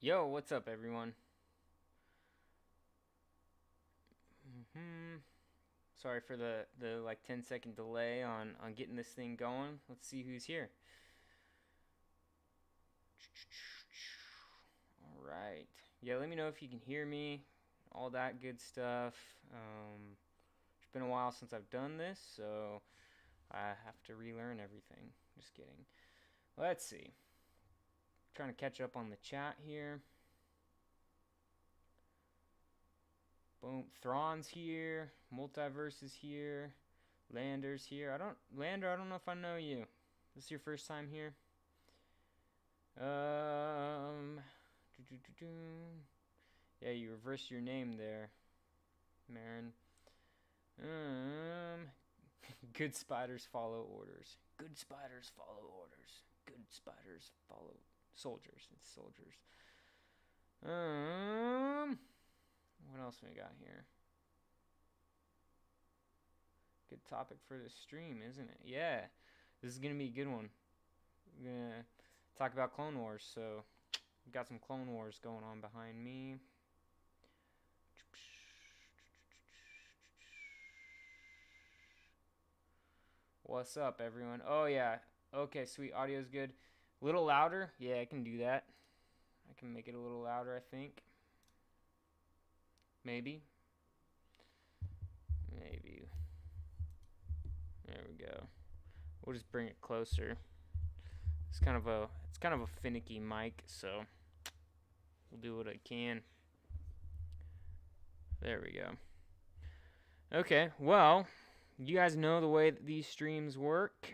Yo, what's up, everyone? Sorry for the like 10-second delay on getting this thing going. Let's see who's here. All right. Yeah, let me know if you can hear me. All that good stuff. It's been a while since I've done this, so I have to relearn everything. Just kidding. Let's see. Trying to catch up on the chat here. Boom. Thrawn's here. Multiverse is here. Lander's here. Lander, I don't know if I know you. This is your first time here? Um Yeah, you reversed your name there, Marin. Um Good spiders follow orders. Good spiders follow orders. Good spiders follow soldiers. It's soldiers. What else we got here? Good topic for the stream, isn't it? Yeah. This is gonna be a good one. We're gonna talk about Clone Wars, so we've got some Clone Wars going on behind me. What's up, everyone? Oh, yeah. Okay, sweet. Audio's good. A little louder? Yeah, I can do that. I can make it a little louder, I think. Maybe. Maybe. There we go. We'll just bring it closer. It's kind of a finicky mic, so we'll do what I can. There we go. Okay, well, you guys know the way that these streams work.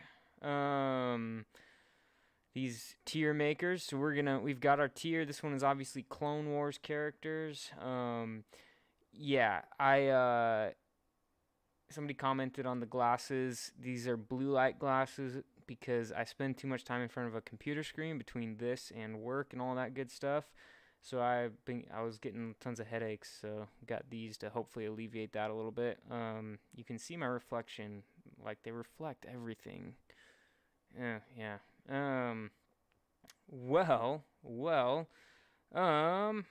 These tier makers. So we've got our tier. This one is obviously Clone Wars characters. Yeah, somebody commented on the glasses. These are blue light glasses because I spend too much time in front of a computer screen between this and work and all that good stuff. So I was getting tons of headaches, so got these to hopefully alleviate that a little bit. You can see my reflection, like they reflect everything. Yeah. Well. Um.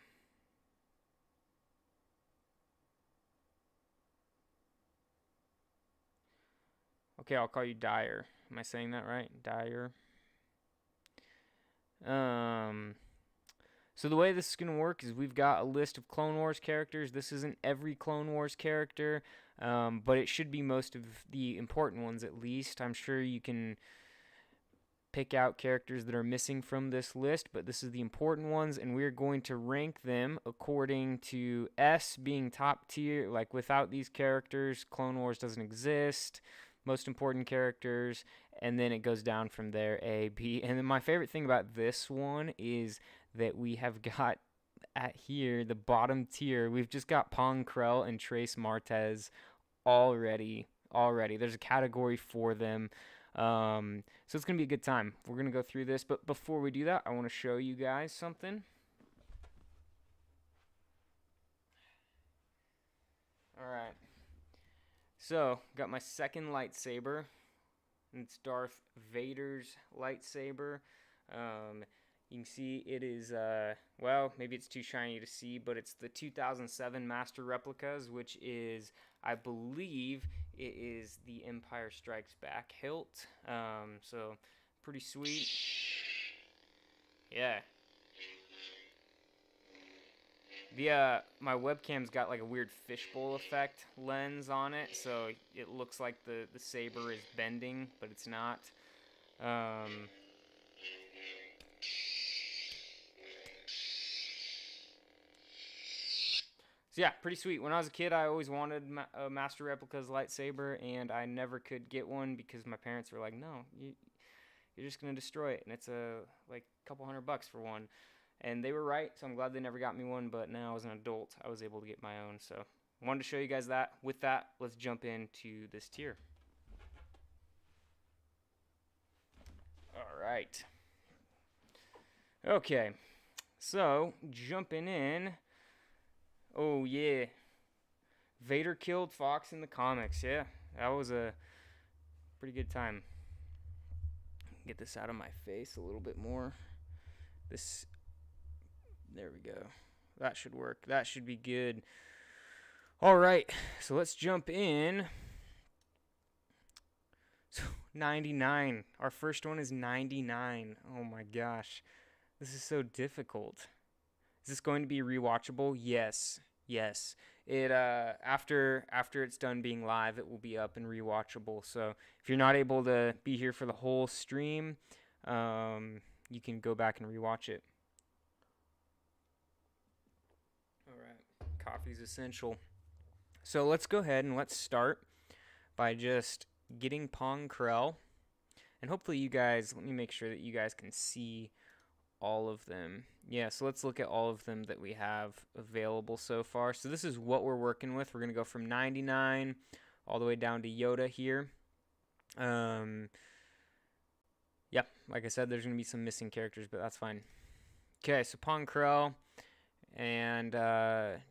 Okay, I'll call you Dyer. Am I saying that right? Dyer. Um. So the way this is going to work is we've got a list of Clone Wars characters. This isn't every Clone Wars character, but it should be most of the important ones at least. I'm sure you can pick out characters that are missing from this list, but this is the important ones, and we're going to rank them according to S being top tier. Like without these characters, Clone Wars doesn't exist. Most important characters, and then it goes down from there, A, B. And then my favorite thing about this one is that we have got at here the bottom tier. We've just got Pong Krell and Trace Martez already. There's a category for them. So it's gonna be a good time. We're gonna go through this, but before we do that, I want to show you guys something. All right. So got my second lightsaber. It's Darth Vader's lightsaber. You can see it is, well, maybe it's too shiny to see, but it's the 2007 Master Replicas, which is, I believe, it is the Empire Strikes Back hilt. So, pretty sweet. Yeah. My webcam's got like a weird fishbowl effect lens on it, so it looks like the saber is bending, but it's not. So yeah, pretty sweet. When I was a kid, I always wanted a Master Replica's lightsaber, and I never could get one because my parents were like, "No, you're just gonna destroy it," and it's like a couple $100 for one. And they were right, so I'm glad they never got me one. But now as an adult, I was able to get my own. So wanted to show you guys that. With that, let's jump into this tier. All right. Okay. So jumping in. Oh yeah, Vader killed Fox in the comics. Yeah, that was a pretty good time. Get this out of my face a little bit more. This There we go. That should work. That should be good. All right, so let's jump in. So 99. Our first one is 99. Oh my gosh. This is so difficult. Is this going to be rewatchable? Yes. Yes. It after it's done being live, it will be up and rewatchable. So if you're not able to be here for the whole stream, you can go back and rewatch it. All right. Coffee's essential. So let's go ahead and let's start by just getting Pong Krell. And hopefully you guys, let me make sure that you guys can see all of them. Yeah, so let's look at all of them that we have available so far. So this is what we're working with. We're going to go from 99 all the way down to Yoda here. Yeah, like I said, there's going to be some missing characters, but that's fine. Okay, so Pong Krell and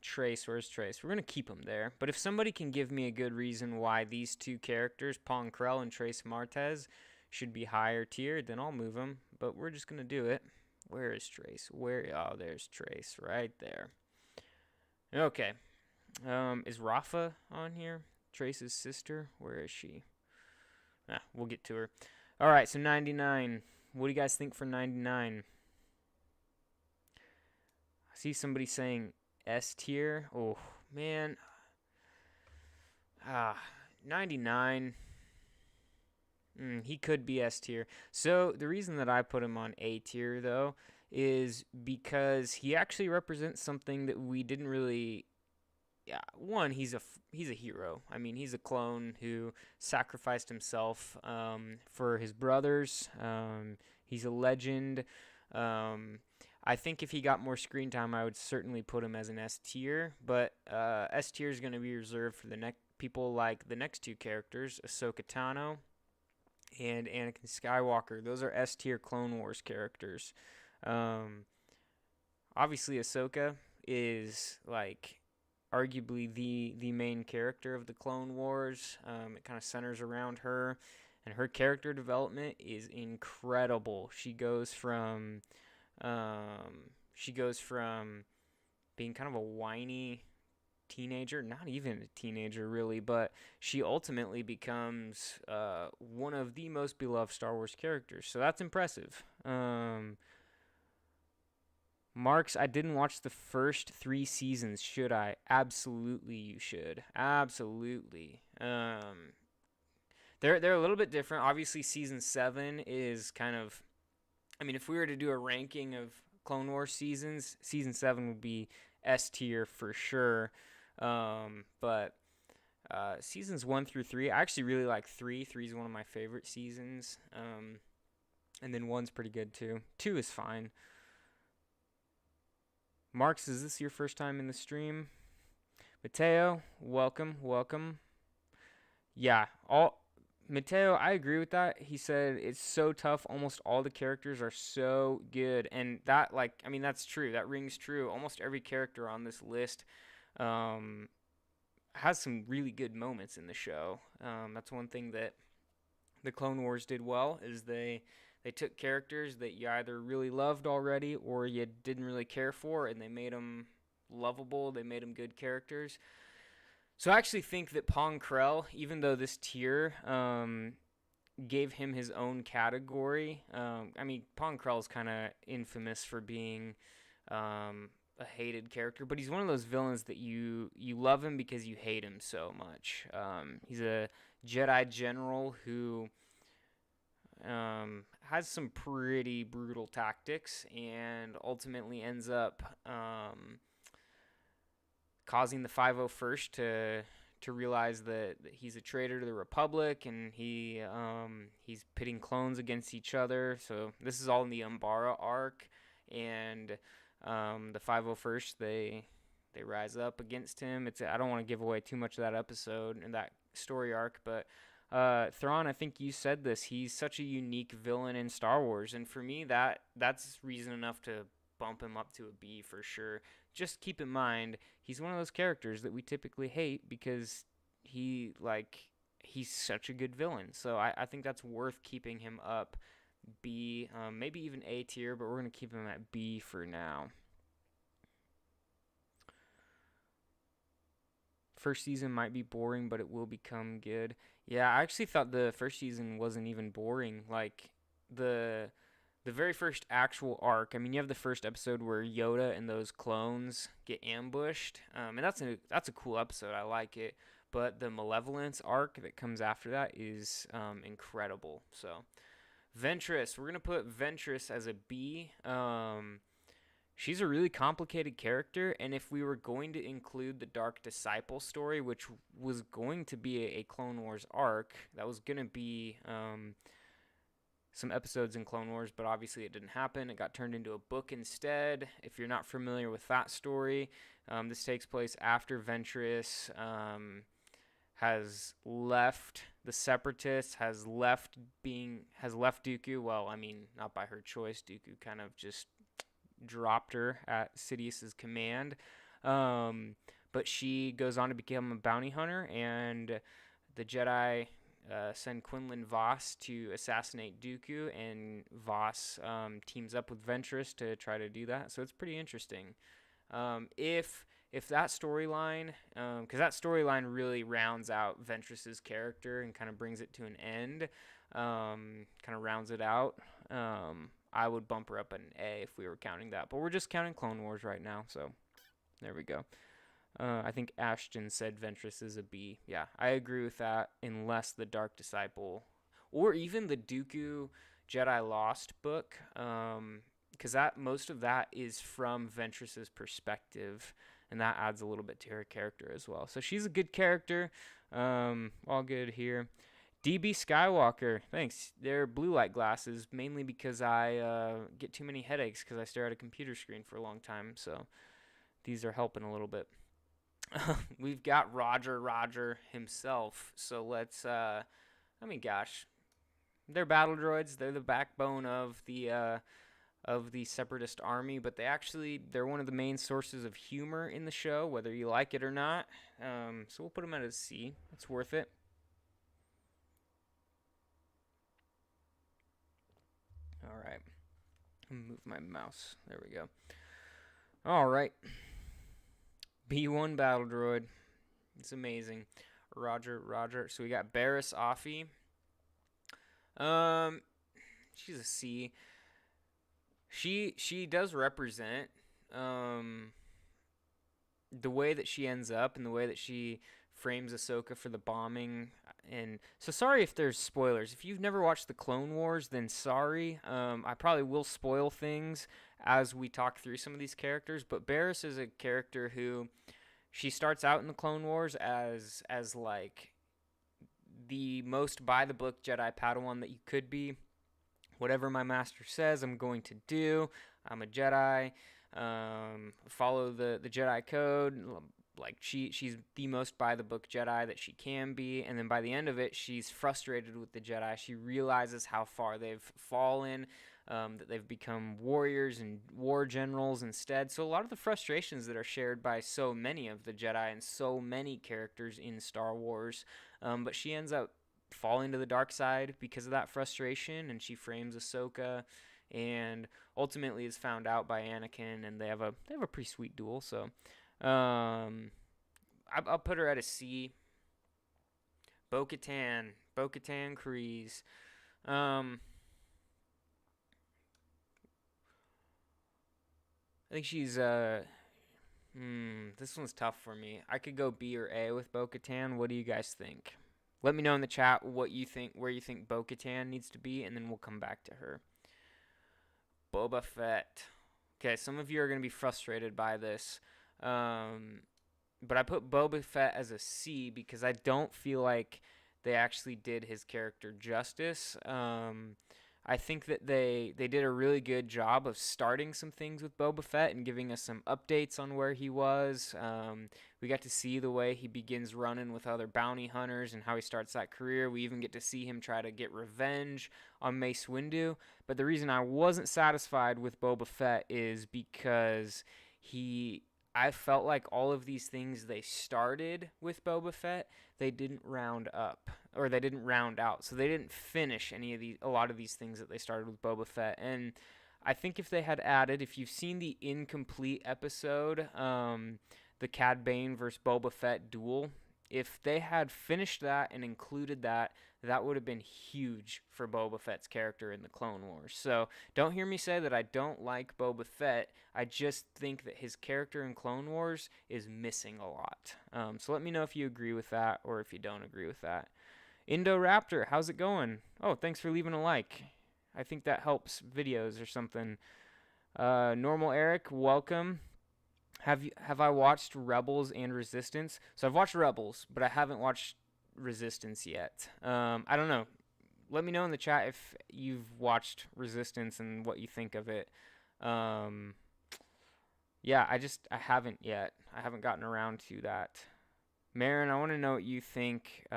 Trace. Where's Trace? We're going to keep him there. But if somebody can give me a good reason why these two characters, Pong Krell and Trace Martez, should be higher tiered, then I'll move them. But we're just going to do it. Where is Trace? Oh, there's Trace right there. Okay. Is Rafa on here? Trace's sister? Where is she? We'll get to her. All right, so 99. What do you guys think for 99? I see somebody saying S tier. Oh, man. 99. He could be S tier. So the reason that I put him on A tier, though, is because he actually represents something that we didn't really. Yeah, one, he's a hero. I mean, he's a clone who sacrificed himself for his brothers. He's a legend. I think if he got more screen time, I would certainly put him as an S tier. But S tier is going to be reserved for the people like the next two characters, Ahsoka Tano and Anakin Skywalker. Those are S tier Clone Wars characters. Obviously, Ahsoka is like arguably the main character of the Clone Wars. It kind of centers around her, and her character development is incredible. She goes from being kind of a whiny teenager, not even a teenager really, but she ultimately becomes one of the most beloved Star Wars characters. So that's impressive. Marks, I didn't watch the first 3 seasons. Should I? Absolutely, you should. Absolutely. They're a little bit different. Obviously, season 7 is kind of. I mean, if we were to do a ranking of Clone Wars seasons, season 7 would be S tier for sure. But seasons 1 through 3, I actually really like 3. 3 is one of my favorite seasons. And then 1's pretty good too. 2 is fine. Marks, is this your first time in the stream? Mateo, welcome. Yeah, Mateo, I agree with that. He said it's so tough. Almost all the characters are so good. And that, that's true. That rings true. Almost every character on this list has some really good moments in the show. That's one thing that the Clone Wars did well, is they took characters that you either really loved already or you didn't really care for, and they made them lovable. They made them good characters. So I actually think that Pong Krell, even though this tier gave him his own category, Pong Krell is kind of infamous for being a hated character, but he's one of those villains that you love him because you hate him so much. He's a Jedi general who has some pretty brutal tactics and ultimately ends up causing the 501st to realize that he's a traitor to the Republic, and he's pitting clones against each other. So this is all in the Umbara arc, and the 501st they rise up against him. I don't want to give away too much of that episode and that story arc, but Thrawn, I think you said this. He's such a unique villain in Star Wars, and for me, that's reason enough to bump him up to a B for sure. Just keep in mind, he's one of those characters that we typically hate because he's such a good villain. So I think that's worth keeping him up B, maybe even A tier, but we're gonna keep him at B for now. First season might be boring, but it will become good. Yeah, I actually thought the first season wasn't even boring. Like the the very first actual arc. I mean, you have the first episode where Yoda and those clones get ambushed, and that's a cool episode. I like it. But the Malevolence arc that comes after that is incredible. So Ventress, we're gonna put Ventress as a B. She's a really complicated character, and if we were going to include the Dark Disciple story, which was going to be a Clone Wars arc, that was going to be some episodes in Clone Wars, but obviously it didn't happen. It got turned into a book instead. If you're not familiar with that story, this takes place after Ventress has left the Separatists, has left Dooku. Well, I mean, not by her choice. Dooku kind of just dropped her at Sidious's command. But she goes on to become a bounty hunter, and the Jedi send Quinlan Vos to assassinate Dooku, and Vos teams up with Ventress to try to do that. So it's pretty interesting. If that storyline, because that storyline really rounds out Ventress's character and kind of brings it to an end, kind of rounds it out. I would bump her up an A if we were counting that. But we're just counting Clone Wars right now, so there we go. I think Ashton said Ventress is a B. Yeah, I agree with that, unless the Dark Disciple or even the Dooku Jedi Lost book, because most of that is from Ventress's perspective, and that adds a little bit to her character as well. So she's a good character. All good here. DB Skywalker, thanks. They're blue light glasses, mainly because I get too many headaches because I stare at a computer screen for a long time. So these are helping a little bit. We've got Roger himself. So let's, gosh, they're battle droids. They're the backbone of the Separatist army, but they're one of the main sources of humor in the show, whether you like it or not. So we'll put them at a C. It's worth it. All right. Move my mouse. There we go. All right. B1 battle droid. It's amazing. Roger. So we got Barriss Offee. She's a C. She does represent the way that she ends up and the way that she frames Ahsoka for the bombing. And so sorry if there's spoilers. If you've never watched the Clone Wars, then sorry. I probably will spoil things as we talk through some of these characters. But Barriss is a character who she starts out in the Clone Wars as like the most by the book Jedi Padawan that you could be. Whatever my master says, I'm going to do. I'm a Jedi. Follow the Jedi code. Like she's the most by the book Jedi that she can be, and then by the end of it, she's frustrated with the Jedi. She realizes how far they've fallen, that they've become warriors and war generals instead. So a lot of the frustrations that are shared by so many of the Jedi and so many characters in Star Wars, but she ends up falling to the dark side because of that frustration, and she frames Ahsoka, and ultimately is found out by Anakin, and they have a pretty sweet duel. So. I'll put her at a C. Bo-Katan Kryze. I think she's this one's tough for me. I could go B or A with Bo-Katan. What do you guys think? Let me know in the chat what you think, where you think Bo-Katan needs to be, and then we'll come back to her. Boba Fett. Okay, some of you are going to be frustrated by this. But I put Boba Fett as a C because I don't feel like they actually did his character justice. I think that they did a really good job of starting some things with Boba Fett and giving us some updates on where he was. We got to see the way he begins running with other bounty hunters and how he starts that career. We even get to see him try to get revenge on Mace Windu. But the reason I wasn't satisfied with Boba Fett is because I felt like all of these things they started with Boba Fett, they didn't round up, or they didn't round out. So they didn't finish a lot of these things that they started with Boba Fett. And I think if they had added, if you've seen the incomplete episode, the Cad Bane versus Boba Fett duel. If they had finished that and included that, that would have been huge for Boba Fett's character in the Clone Wars. So don't hear me say that I don't like Boba Fett. I just think that his character in Clone Wars is missing a lot. So let me know if you agree with that or if you don't agree with that. Indoraptor, how's it going? Oh, thanks for leaving a like. I think that helps videos or something. Normal Eric, welcome. Have I watched Rebels and Resistance? So I've watched Rebels, but I haven't watched Resistance yet. I don't know. Let me know in the chat if you've watched Resistance and what you think of it. Yeah, I haven't yet. I haven't gotten around to that. Marin, I want to know what you think.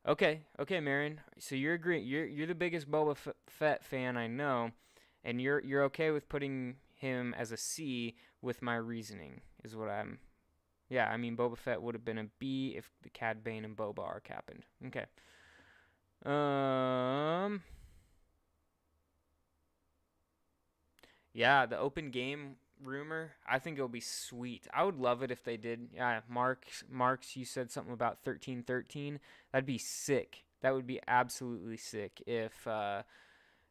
Okay, Marin. So you're agreeing. You're the biggest Boba Fett fan I know, and you're okay with putting him as a C with my reasoning, is what I'm. Yeah, I mean Boba Fett would have been a B if the Cad Bane and Boba arc happened. Okay. Yeah, the open game rumor, I think it'll be sweet. I would love it if they did. Yeah, Marks, you said something about 1313. That'd be sick. That would be absolutely sick if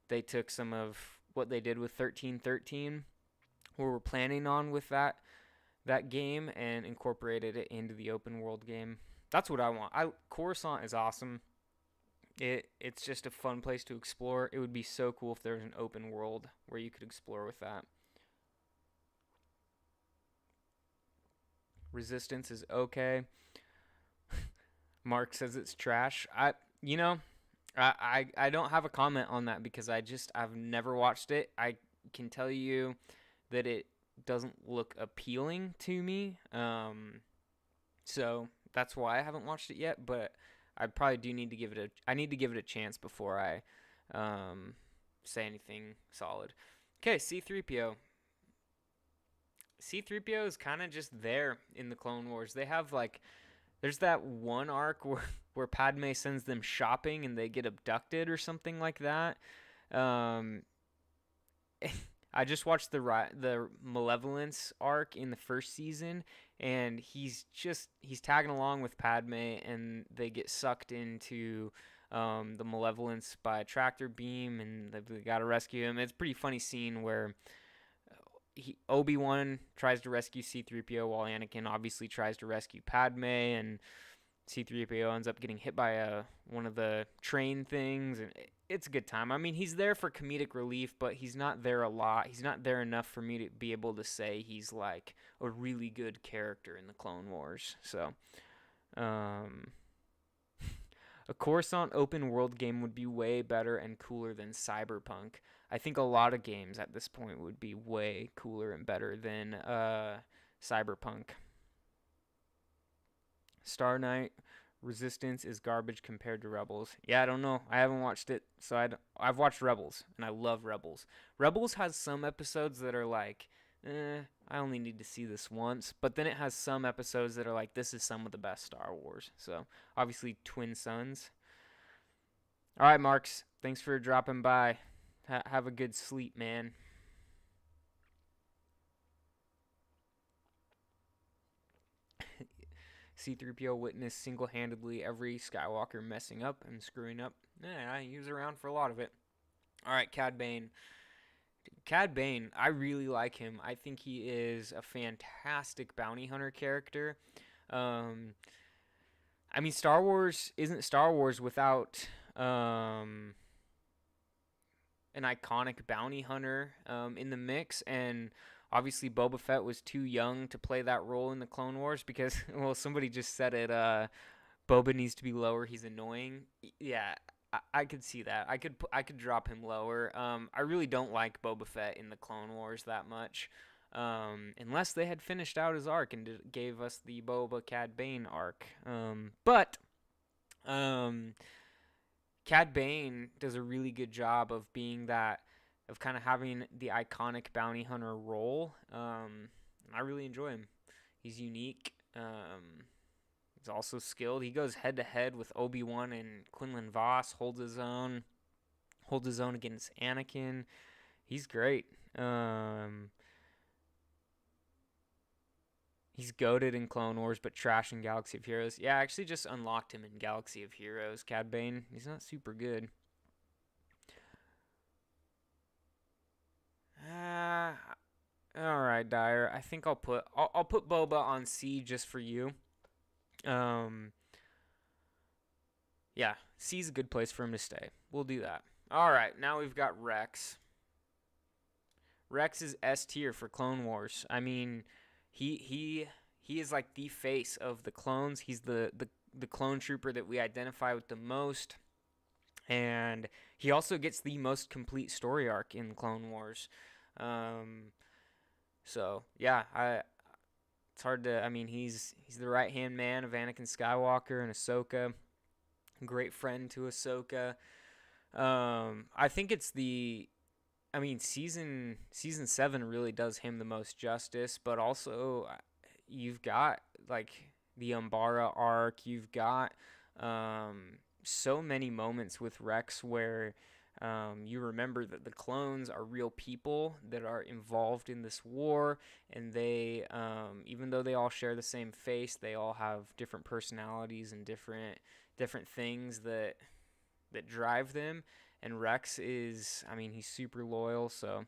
they took some of what they did with 1313, what we're planning on with that game, and incorporated it into the open world game. That's what I want. Coruscant is awesome. It's just a fun place to explore. It would be so cool if there was an open world where you could explore with that. Resistance is okay. Mark says it's trash. I don't have a comment on that because I've never watched it. I can tell you that it doesn't look appealing to me. So that's why I haven't watched it yet, but I probably do need to give it a chance before I say anything solid. Okay, C-3PO. C-3PO is kind of just there in the Clone Wars. They have there's that one arc where Padme sends them shopping and they get abducted or something like that. I just watched the Malevolence arc in the first season, and he's tagging along with Padme, and they get sucked into the Malevolence by a tractor beam, and they gotta rescue him. It's a pretty funny scene where Obi-Wan tries to rescue C-3PO while Anakin obviously tries to rescue Padme, and C-3PO ends up getting hit by one of the train things, and it's a good time. I mean, he's there for comedic relief, but he's not there a lot. He's not there enough for me to be able to say he's like a really good character in the Clone Wars. So, a Coruscant open world game would be way better and cooler than Cyberpunk. I think a lot of games at this point would be way cooler and better than Cyberpunk. Star Knight Resistance is garbage compared to Rebels. Yeah, I don't know. I haven't watched it, so I've watched Rebels, and I love Rebels. Rebels has some episodes that are like, I only need to see this once. But then it has some episodes that are like, this is some of the best Star Wars. So, obviously, Twin Suns. All right, Marks. Thanks for dropping by. Have a good sleep, man. C-3PO witnessed single-handedly every Skywalker messing up and screwing up. Yeah, he was around for a lot of it. All right, Cad Bane. Cad Bane, I really like him. I think he is a fantastic bounty hunter character. I mean, Star Wars isn't Star Wars without an iconic bounty hunter in the mix, and obviously Boba Fett was too young to play that role in the Clone Wars because, well, somebody just said it, Boba needs to be lower, he's annoying. Yeah, I could see that. I could drop him lower. I really don't like Boba Fett in the Clone Wars that much, unless they had finished out his arc and gave us the Boba Cad Bane arc. But Cad Bane does a really good job of being that, of kind of having the iconic bounty hunter role. I really enjoy him. He's unique. He's also skilled. He goes head to head with Obi-Wan and Quinlan Vos. Holds his own against Anakin. He's great. He's goated in Clone Wars, but trash in Galaxy of Heroes. Yeah, I actually just unlocked him in Galaxy of Heroes. Cad Bane, he's not super good. Uh, all right, Dyer. I think I'll put Boba on C just for you. Um, yeah, C's a good place for him to stay. We'll do that. All right, now we've got Rex. Rex is S tier for Clone Wars. I mean, he is like the face of the clones. He's the clone trooper that we identify with the most, and he also gets the most complete story arc in Clone Wars. Um, so yeah, it's hard to. I mean, he's the right hand man of Anakin Skywalker and Ahsoka. Great friend to Ahsoka. I think it's the. I mean, season 7 really does him the most justice, but also you've got like the Umbara arc. You've got so many moments with Rex where you remember that the clones are real people that are involved in this war, and they, even though they all share the same face, they all have different personalities and different things that drive them. And Rex is, I mean, he's super loyal, so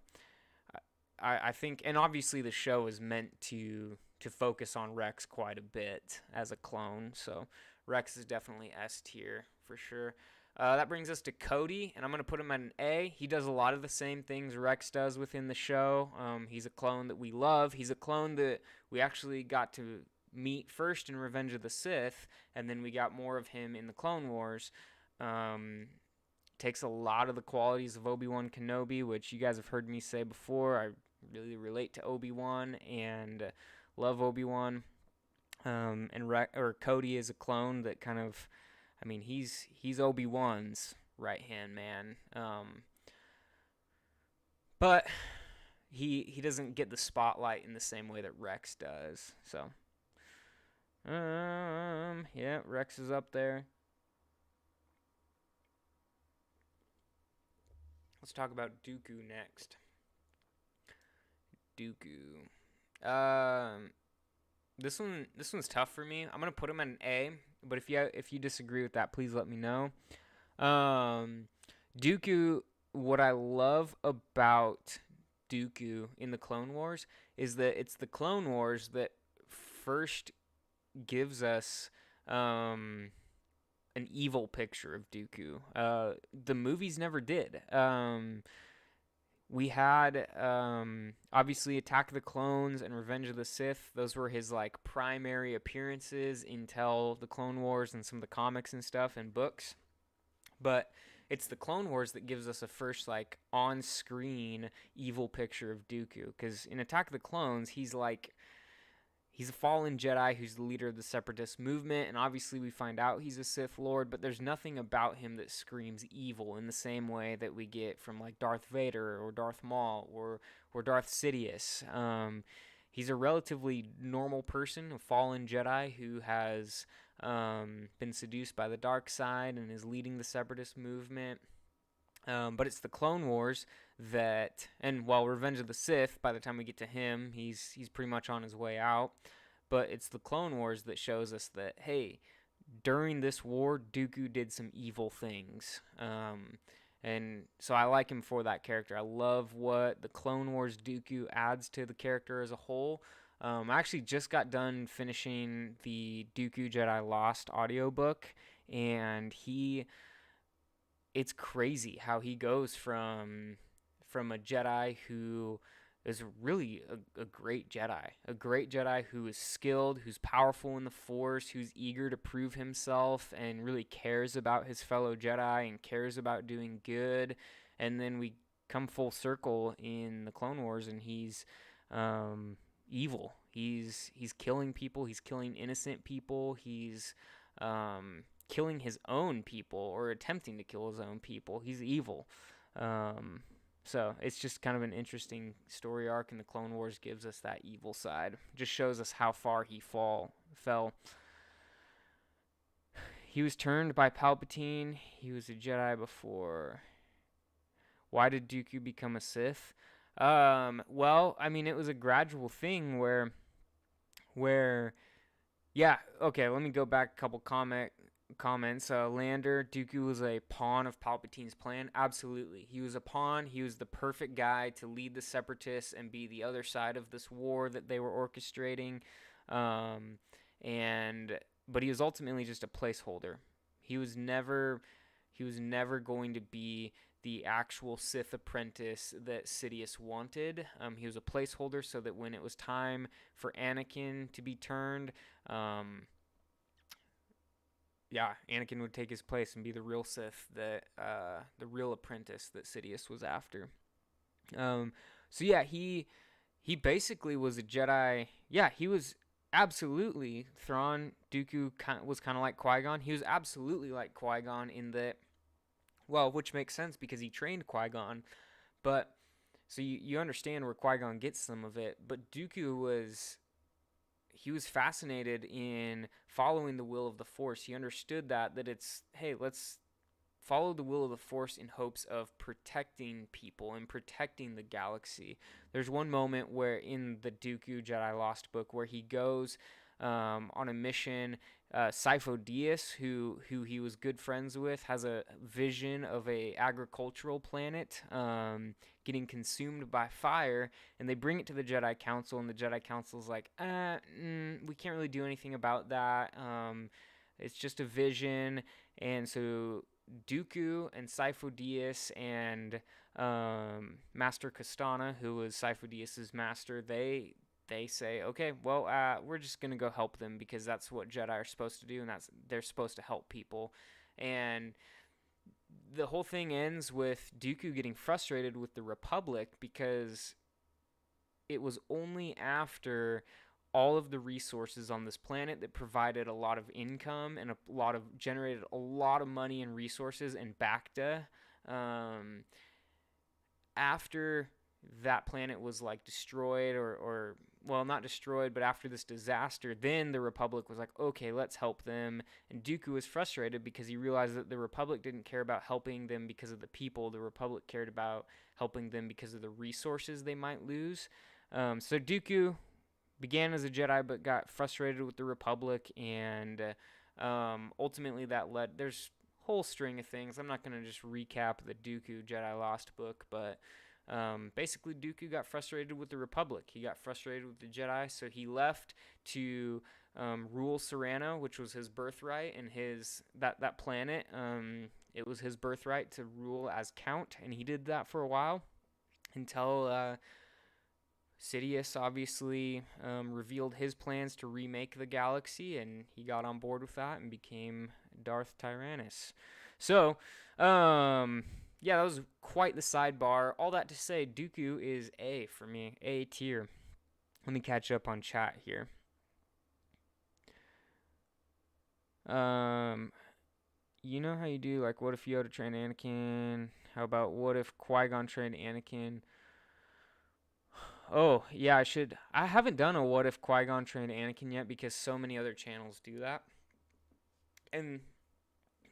I think, and obviously the show is meant to focus on Rex quite a bit as a clone, so Rex is definitely S tier for sure. That brings us to Cody, and I'm going to put him at an A. He does a lot of the same things Rex does within the show. He's a clone that we love. He's a clone that we actually got to meet first in Revenge of the Sith, and then we got more of him in the Clone Wars. Takes a lot of the qualities of Obi-Wan Kenobi, which you guys have heard me say before. I really relate to Obi-Wan and love Obi-Wan. And Cody is a clone that kind of, I mean, he's Obi-Wan's right-hand man. But he doesn't get the spotlight in the same way that Rex does. So, yeah, Rex is up there. Let's talk about Dooku next. Dooku. This one's tough for me. I'm gonna put him at an A, but if you disagree with that, please let me know. Dooku. What I love about Dooku in the Clone Wars is that it's the Clone Wars that first gives us an evil picture of Dooku. The movies never did. We had obviously Attack of the Clones and Revenge of the Sith. Those were his like primary appearances until the Clone Wars and some of the comics and stuff and books. But it's the Clone Wars that gives us a first like on-screen evil picture of Dooku. Because in Attack of the Clones, he's a fallen Jedi who's the leader of the Separatist movement, and obviously we find out he's a Sith Lord, but there's nothing about him that screams evil in the same way that we get from like Darth Vader or Darth Maul or Darth Sidious. He's a relatively normal person, a fallen Jedi who has been seduced by the dark side and is leading the Separatist movement. But it's the Clone Wars that, and while Revenge of the Sith, by the time we get to him, he's pretty much on his way out. But it's the Clone Wars that shows us that, hey, during this war, Dooku did some evil things. And so I like him for that character. I love what the Clone Wars Dooku adds to the character as a whole. I actually just got done finishing the Dooku Jedi Lost audiobook, and it's crazy how he goes from a Jedi who is really a great Jedi who is skilled, who's powerful in the Force, who's eager to prove himself and really cares about his fellow Jedi and cares about doing good. And then we come full circle in the Clone Wars, and he's evil. He's killing people. He's killing innocent people. He's killing his own people or attempting to kill his own people. He's evil. So it's just kind of an interesting story arc, and the Clone Wars gives us that evil side. Just shows us how far he fell. He was turned by Palpatine. He was a Jedi before. Why did Dooku become a Sith? Well, I mean, it was a gradual thing where where, yeah, okay, let me go back a couple comments. Lander, Dooku was a pawn of Palpatine's plan. Absolutely. He was a pawn. He was the perfect guy to lead the Separatists and be the other side of this war that they were orchestrating. Um, and but he was ultimately just a placeholder. He was never going to be the actual Sith apprentice that Sidious wanted. He was a placeholder so that when it was time for Anakin to be turned, Anakin would take his place and be the real Sith, the real apprentice that Sidious was after. He basically was a Jedi. Yeah, he was absolutely Thrawn. Dooku was kind of like Qui-Gon. He was absolutely like Qui-Gon in that, well, which makes sense because he trained Qui-Gon. But so you understand where Qui-Gon gets some of it. But Dooku was fascinated in following the will of the Force. He understood that it's, hey, let's follow the will of the Force in hopes of protecting people and protecting the galaxy. There's one moment where in the Dooku Jedi Lost book where he goes on a mission. Sifo Dyas, who he was good friends with, has a vision of a agricultural planet getting consumed by fire, and they bring it to the Jedi Council, and the Jedi Council's like, we can't really do anything about that. It's just a vision. And so Dooku and Sifo Dyas and Master Castana, who was Sifo Dyas' master, they say, okay, well, we're just going to go help them because that's what Jedi are supposed to do, and they're supposed to help people. And the whole thing ends with Dooku getting frustrated with the Republic because it was only after all of the resources on this planet that provided a lot of income and generated a lot of money and resources and Bacta, after that planet was like destroyed or well, not destroyed, but after this disaster, then the Republic was like, okay, let's help them. And Dooku was frustrated because he realized that the Republic didn't care about helping them because of the people. The Republic cared about helping them because of the resources they might lose. So Dooku began as a Jedi but got frustrated with the Republic, and ultimately that led, there's a whole string of things. I'm not going to just recap the Dooku Jedi Lost book, but basically Dooku got frustrated with the Republic. He got frustrated with the Jedi, so he left to rule Serrano, which was his birthright, and that planet, it was his birthright to rule as Count, and he did that for a while until Sidious obviously revealed his plans to remake the galaxy, and he got on board with that and became Darth Tyrannus. So, yeah, that was quite the sidebar. All that to say, Dooku is A for me, A tier. Let me catch up on chat here. You know how you do, like, what if Yoda trained Anakin? How about what if Qui-Gon trained Anakin? Oh, yeah, I haven't done a what if Qui-Gon trained Anakin yet because so many other channels do that. And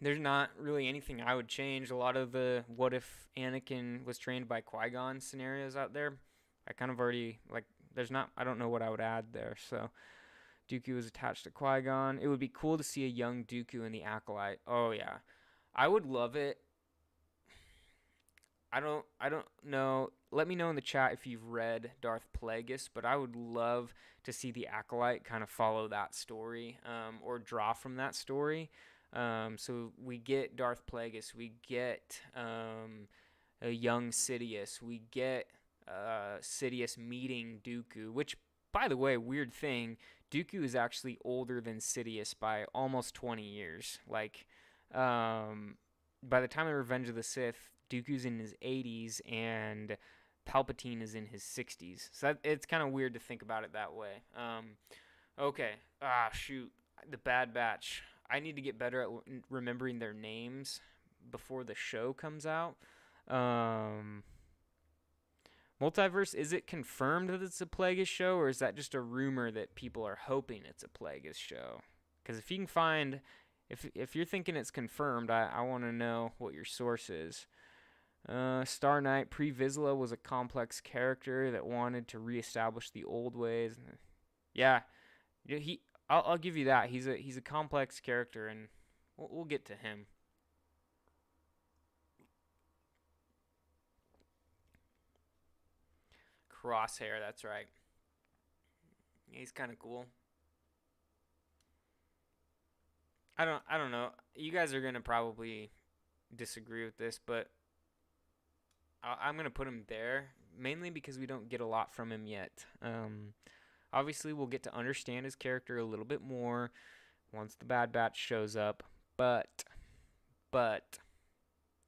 there's not really anything I would change. A lot of the what if Anakin was trained by Qui-Gon scenarios out there, I kind of already, like, I don't know what I would add there. So Dooku was attached to Qui-Gon. It would be cool to see a young Dooku in the Acolyte. Oh, yeah. I would love it. I don't know. Let me know in the chat if you've read Darth Plagueis, but I would love to see the Acolyte kind of follow that story, or draw from that story. So we get Darth Plagueis, we get a young Sidious, we get Sidious meeting Dooku, which, by the way, weird thing, Dooku is actually older than Sidious by almost 20 years. Like, by the time of Revenge of the Sith, Dooku's in his 80s and Palpatine is in his 60s. So it's kind of weird to think about it that way. Okay. Shoot. The Bad Batch. I need to get better at remembering their names before the show comes out. Multiverse, is it confirmed that it's a Plagueis show, or is that just a rumor that people are hoping it's a Plagueis show? Because if you can find, if you're thinking it's confirmed, I want to know what your source is. Star Knight pre-Vizsla was a complex character that wanted to reestablish the old ways. Yeah, Yeah, I'll give you that. He's a complex character, and we'll get to him. Crosshair, that's right. He's kind of cool. I don't know. You guys are gonna probably disagree with this, but I'm gonna put him there mainly because we don't get a lot from him yet. Obviously, we'll get to understand his character a little bit more once the Bad Batch shows up, but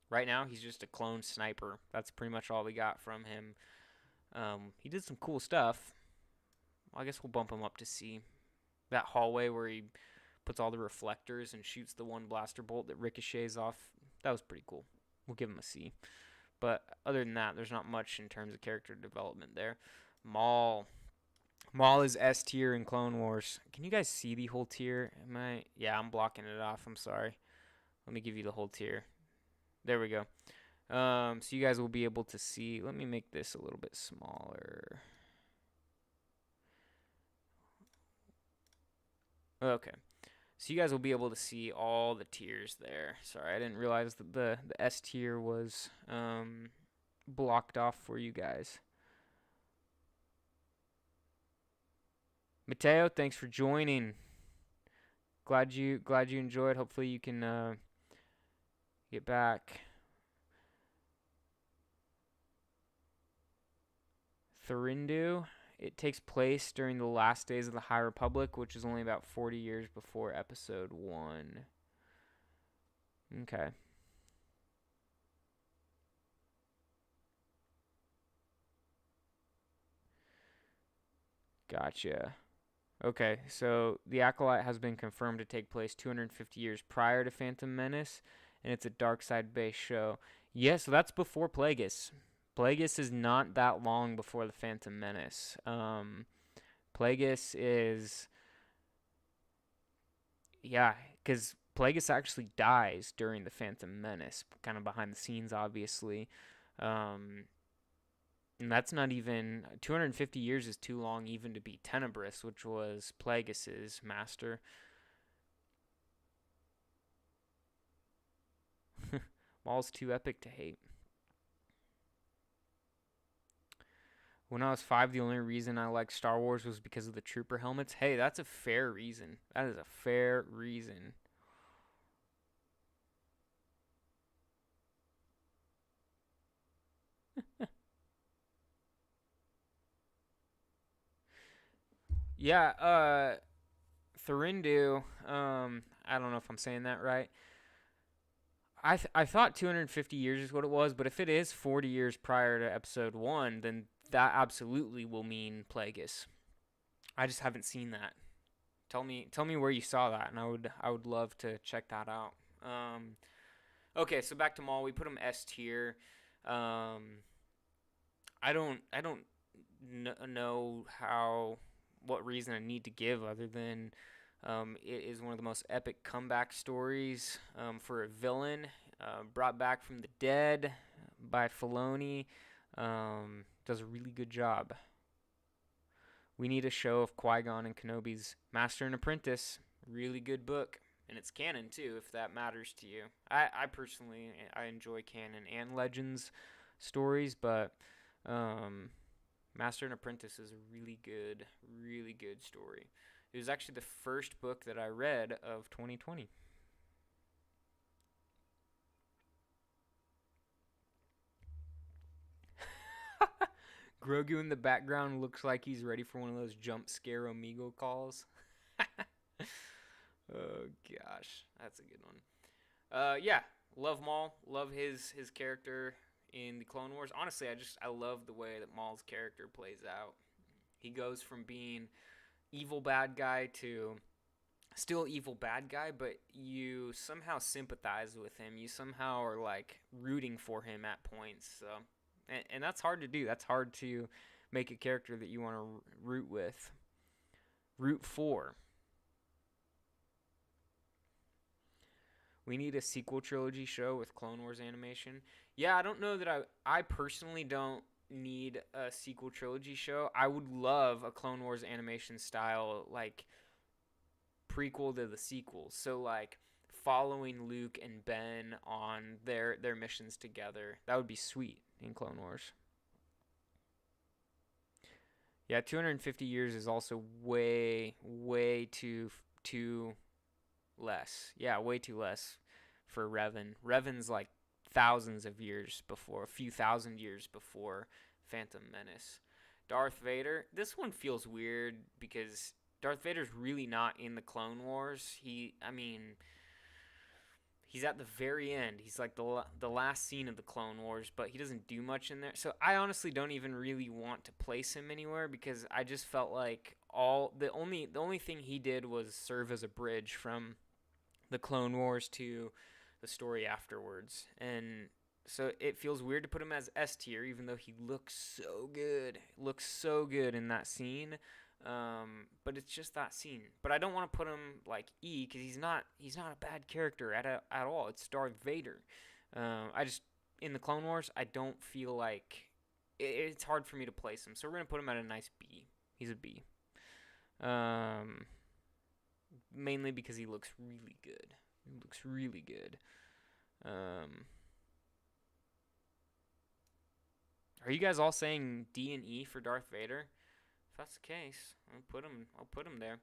right now he's just a clone sniper. That's pretty much all we got from him. He did some cool stuff. I guess we'll bump him up to C. That hallway where he puts all the reflectors and shoots the one blaster bolt that ricochets off. That was pretty cool. We'll give him a C. But other than that, there's not much in terms of character development there. Maul. Maul is S tier in Clone Wars. Can you guys see the whole tier? Yeah, I'm blocking it off. I'm sorry. Let me give you the whole tier. There we go. So you guys will be able to see. Let me make this a little bit smaller. Okay. So you guys will be able to see all the tiers there. Sorry, I didn't realize that the S tier was blocked off for you guys. Mateo, thanks for joining. Glad you enjoyed. Hopefully you can get back. Thurindu. It takes place during the last days of the High Republic, which is only about 40 years before Episode 1. Okay. Gotcha. Okay, so the Acolyte has been confirmed to take place 250 years prior to Phantom Menace, and it's a dark side-based show. Yeah, so that's before Plagueis. Plagueis is not that long before the Phantom Menace. Plagueis is... Yeah, because Plagueis actually dies during the Phantom Menace, kind of behind the scenes, obviously. And that's not even... 250 years is too long even to be Tenebrous, which was Plagueis' master. Maul's too epic to hate. When I was 5, the only reason I liked Star Wars was because of the trooper helmets. Hey, that's a fair reason. That is a fair reason. Yeah, Thurindu, I don't know if I'm saying that right. I thought 250 years is what it was, but if it is 40 years prior to Episode 1, then that absolutely will mean Plagueis. I just haven't seen that. Tell me where you saw that, and I would love to check that out. Okay, so back to Maul. We put him S tier. I don't know what reason I need to give other than it is one of the most epic comeback stories for a villain, brought back from the dead by Filoni. Does a really good job. We need a show of Qui-Gon and Kenobi's Master and Apprentice. Really good book. And it's canon too, if that matters to you. I personally, I enjoy canon and Legends stories, but Master and Apprentice is a really good story. It was actually the first book that I read of 2020. Grogu in the background looks like he's ready for one of those jump scare Omegle calls. Oh gosh, that's a good one. Yeah, love Maul, love his character in the Clone Wars. Honestly, I love the way that Maul's character plays out. He goes from being evil bad guy to still evil bad guy, but you somehow sympathize with him. You somehow are like rooting for him at points. So, and that's hard to do. That's hard to make a character that you want to root for. We need a sequel trilogy show with Clone Wars animation. Yeah, I don't know that I personally don't need a sequel trilogy show. I would love a Clone Wars animation style, like prequel to the sequels. So like following Luke and Ben on their missions together. That would be sweet in Clone Wars. Yeah, 250 years is also way too less. Yeah, way too less for Revan. Revan's like thousands of years before, a few thousand years before Phantom Menace. Darth Vader, this one feels weird because Darth Vader's really not in the Clone Wars. He's at the very end. He's like the last scene of the Clone Wars, but he doesn't do much in there. So I honestly don't even really want to place him anywhere because I just felt like the only thing he did was serve as a bridge from the Clone Wars to the story afterwards. And so it feels weird to put him as S tier, even though he looks so good. Looks so good in that scene. But it's just that scene. But I don't want to put him like E because he's not a bad character at all. It's Darth Vader. I just in the Clone Wars I don't feel like it's hard for me to place him. So we're gonna put him at a nice B. He's a B. Mainly because he looks really good. He looks really good. Are you guys all saying D and E for Darth Vader? If that's the case, I'll put him there.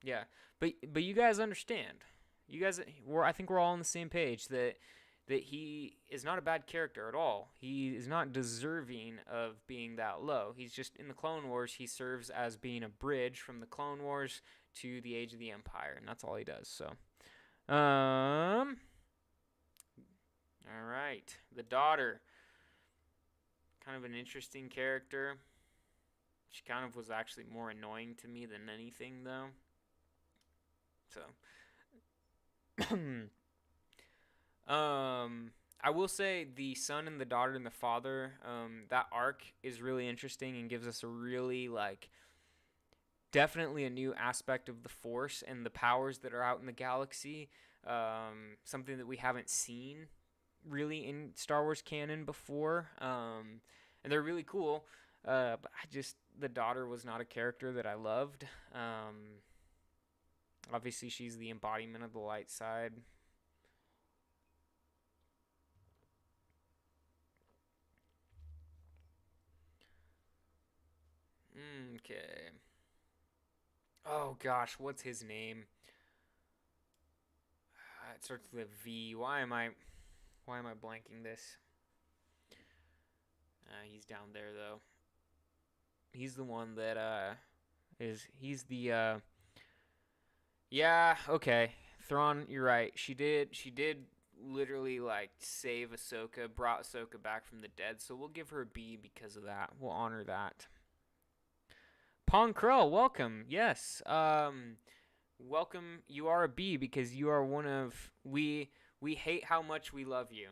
Yeah, but you guys understand. I think we're all on the same page that he is not a bad character at all. He is not deserving of being that low. He's just in the Clone Wars. He serves as being a bridge from the Clone Wars to the Age of the Empire, and that's all he does. So, all right, the daughter. Kind of an interesting character. She kind of was actually more annoying to me than anything, though. So, I will say the son and the daughter and the father, that arc is really interesting and gives us a really definitely a new aspect of the Force and the powers that are out in the galaxy. Something that we haven't seen really in Star Wars canon before. And they're really cool. But the daughter was not a character that I loved. Obviously, she's the embodiment of the light side. Okay. Oh gosh, what's his name? It starts with a V. Why am I blanking this? He's down there though. He's the one that he's the yeah, okay. Thrawn, you're right. She did literally save Ahsoka, brought Ahsoka back from the dead, so we'll give her a B because of that. We'll honor that. Pong Krell, welcome. Yes. Welcome. You are a B because you are one of we hate how much we love you.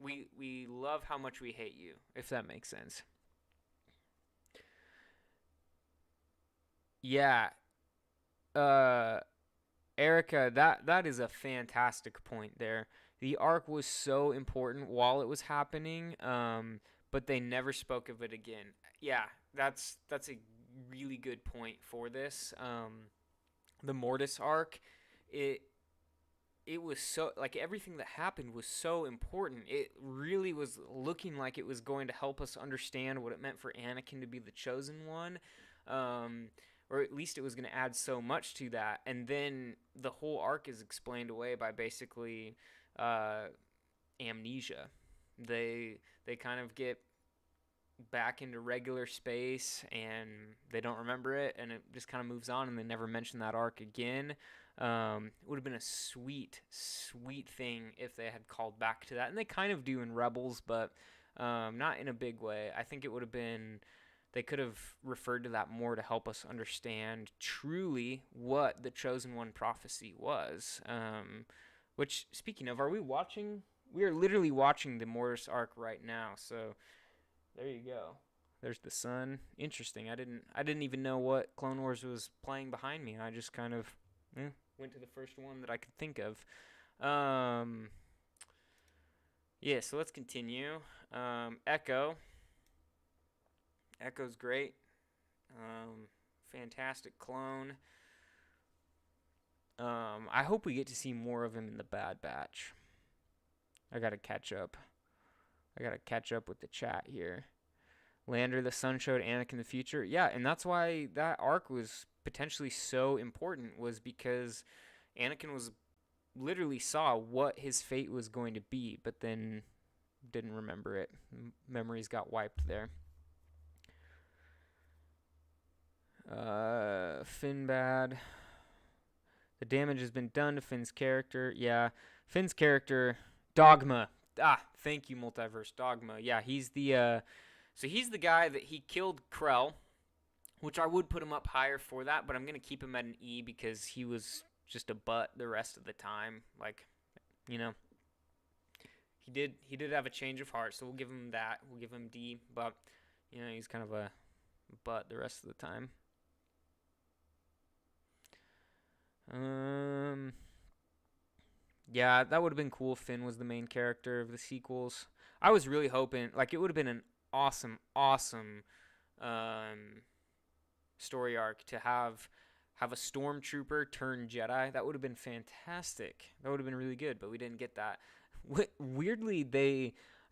We love how much we hate you, if that makes sense. Yeah. Erica, that is a fantastic point there. The arc was so important while it was happening, but they never spoke of it again. Yeah, that's a really good point for this. The Mortis arc, it was so everything that happened was so important. It really was looking like it was going to help us understand what it meant for Anakin to be the chosen one. Or at least it was going to add so much to that. And then the whole arc is explained away by basically amnesia. They kind of get back into regular space and they don't remember it, and it just kind of moves on, and they never mention that arc again. It would have been a sweet thing if they had called back to that, and they kind of do in Rebels, but not in a big way. I think it would have been, they could have referred to that more to help us understand truly what the Chosen One prophecy was. Which, speaking of, are we watching? We are literally watching the Mortis arc right now, so there you go. There's the sun. Interesting. I didn't even know what Clone Wars was playing behind me. I just kind of went to the first one that I could think of. Yeah, so let's continue. Echo. Echo's great. Fantastic clone. I hope we get to see more of him in the Bad Batch. I gotta catch up. With the chat here. Lander the Sun showed Anakin the future. Yeah, and that's why that arc was potentially so important, was because Anakin was literally saw what his fate was going to be, but then didn't remember it. Memories got wiped there. Finn bad. The damage has been done to Finn's character. Yeah, Finn's character, Dogma. Thank you, Multiverse Dogma. Yeah, he's the he's the guy that he killed Krell, which I would put him up higher for that, but I'm gonna keep him at an E because he was just a butt the rest of the time. Like, you know, he did have a change of heart, so we'll give him that. We'll give him D, but you know, he's kind of a butt the rest of the time. Yeah, that would have been cool if Finn was the main character of the sequels. I was really hoping, like, it would have been an awesome story arc to have a stormtrooper turn Jedi. That would have been fantastic. That would have been really good, but we didn't get that. Weirdly,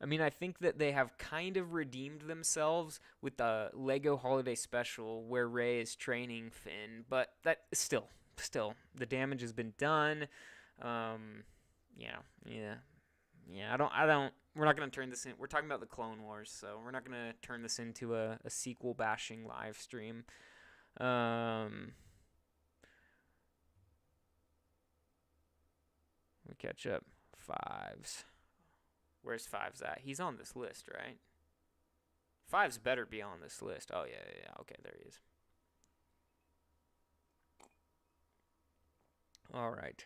I think that they have kind of redeemed themselves with the Lego Holiday Special where Rey is training Finn, but that still, the damage has been done. Yeah. I don't. We're not gonna turn this in. We're talking about the Clone Wars, so we're not gonna turn this into a sequel bashing live stream. We catch up. Fives. Where's Fives at? He's on this list, right? Fives better be on this list. Oh yeah. Okay, there he is. All right.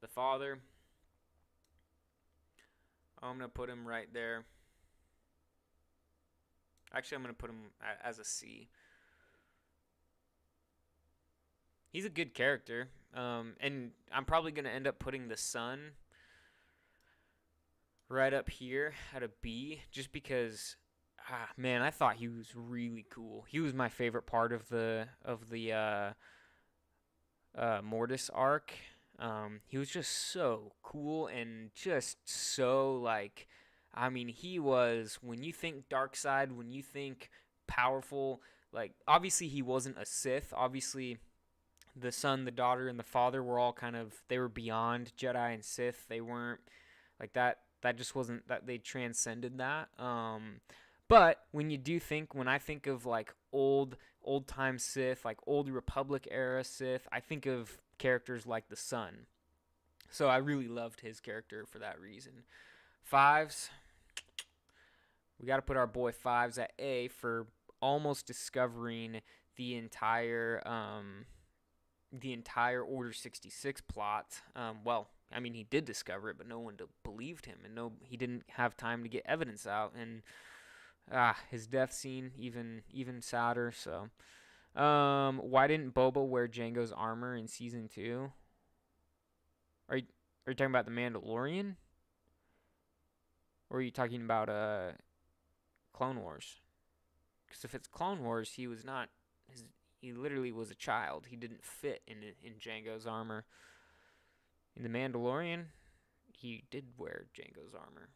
The father. I'm going to put him right there. Actually, I'm going to put him as a C. He's a good character. And I'm probably going to end up putting the son right up here at a B just because, man, I thought he was really cool. He was my favorite part of the Mortis arc. He was just so cool and just so, like, he was, when you think dark side, when you think powerful, like, obviously he wasn't a Sith. Obviously the son, the daughter, and the father were all they were beyond Jedi and Sith. They weren't like that. That just wasn't that. They transcended that. But when I think of like old time Sith, like old Republic era Sith, I think of characters like the son. So I really loved his character for that reason. Fives. We got to put our boy Fives at A for almost discovering the entire Order 66 plot. He did discover it, but no one believed him, and he didn't have time to get evidence out. And his death scene even sadder. So, why didn't Boba wear Jango's armor in season 2? Are you talking about the Mandalorian, or are you talking about Clone Wars? Because if it's Clone Wars, he was not. He literally was a child. He didn't fit in Jango's armor. In the Mandalorian, he did wear Jango's armor.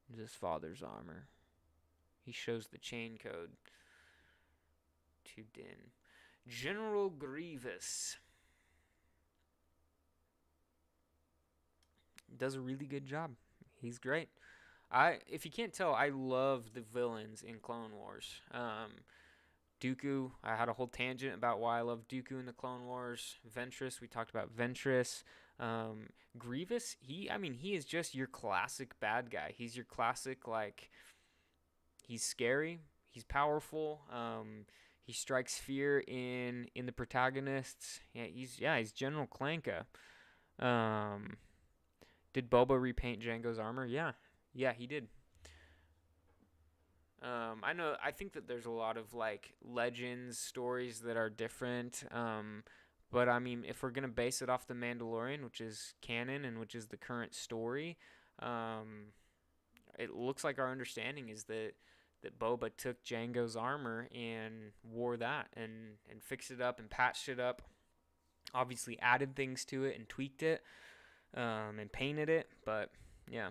It was his father's armor. He shows the chain code to Din. General Grievous does a really good job. He's great. If you can't tell, I love the villains in Clone Wars. Dooku, I had a whole tangent about why I love Dooku in the Clone Wars. Ventress, we talked about Ventress. Grievous, he is just your classic bad guy. He's your classic, like, he's scary, he's powerful, he strikes fear in the protagonists. He's General Clanka. Did Boba repaint Jango's armor? Yeah, he did. I think that there's a lot of like legends, stories that are different. But if we're gonna base it off the Mandalorian, which is canon and which is the current story, it looks like our understanding is that that Boba took Jango's armor and wore that and fixed it up and patched it up. Obviously added things to it and tweaked it and painted it, but yeah.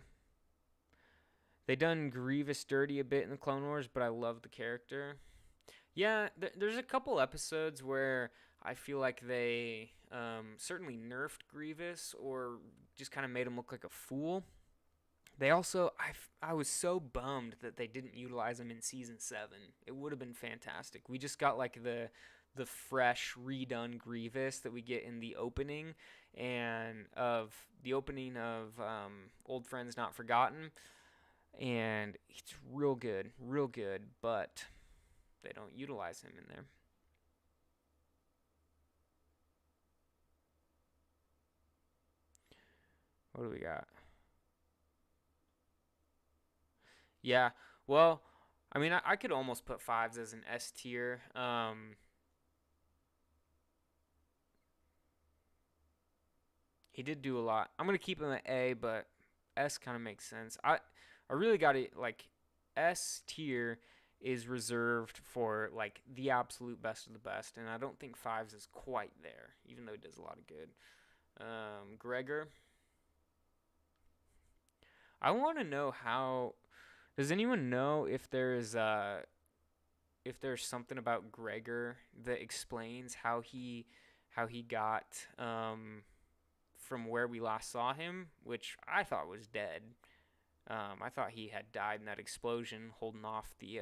They done Grievous dirty a bit in the Clone Wars, but I love the character. Yeah, there's a couple episodes where I feel like they certainly nerfed Grievous or just kind of made him look like a fool. They also, I was so bummed that they didn't utilize him in season 7. It would have been fantastic. We just got like the fresh redone Grievous that we get in the opening of Old Friends Not Forgotten, and it's real good, but they don't utilize him in there. What do we got? Yeah, well, I mean, I could almost put Fives as an S tier. He did do a lot. I'm gonna keep him at A, but S kind of makes sense. I really got to like S tier is reserved for like the absolute best of the best, and I don't think Fives is quite there, even though he does a lot of good. Gregor. I want to know how. Does anyone know if there's something about Gregor that explains how he got from where we last saw him, which I thought was dead. I thought he had died in that explosion, holding off the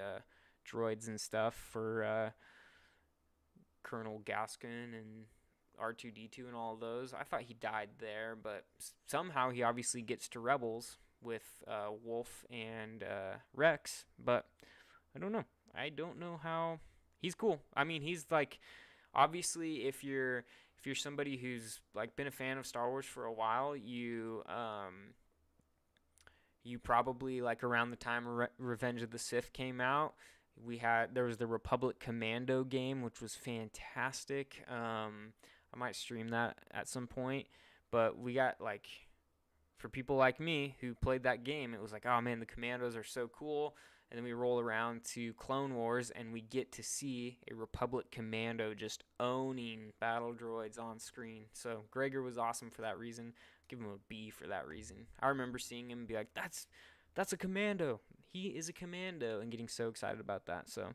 droids and stuff for Colonel Gaskin and R2D2 and all of those. I thought he died there, but somehow he obviously gets to Rebels with Wolf and Rex, but I don't know. I don't know how. He's cool. I mean, he's like, obviously, if you're somebody who's like been a fan of Star Wars for a while, you probably like around the time Revenge of the Sith came out, there was the Republic Commando game, which was fantastic. I might stream that at some point, but we got like, for people like me who played that game, it was like, oh man, the Commandos are so cool. And then we roll around to Clone Wars and we get to see a Republic Commando just owning battle droids on screen. So Gregor was awesome for that reason. Give him a B for that reason. I remember seeing him and be like, that's a commando. He is a commando, and getting so excited about that. So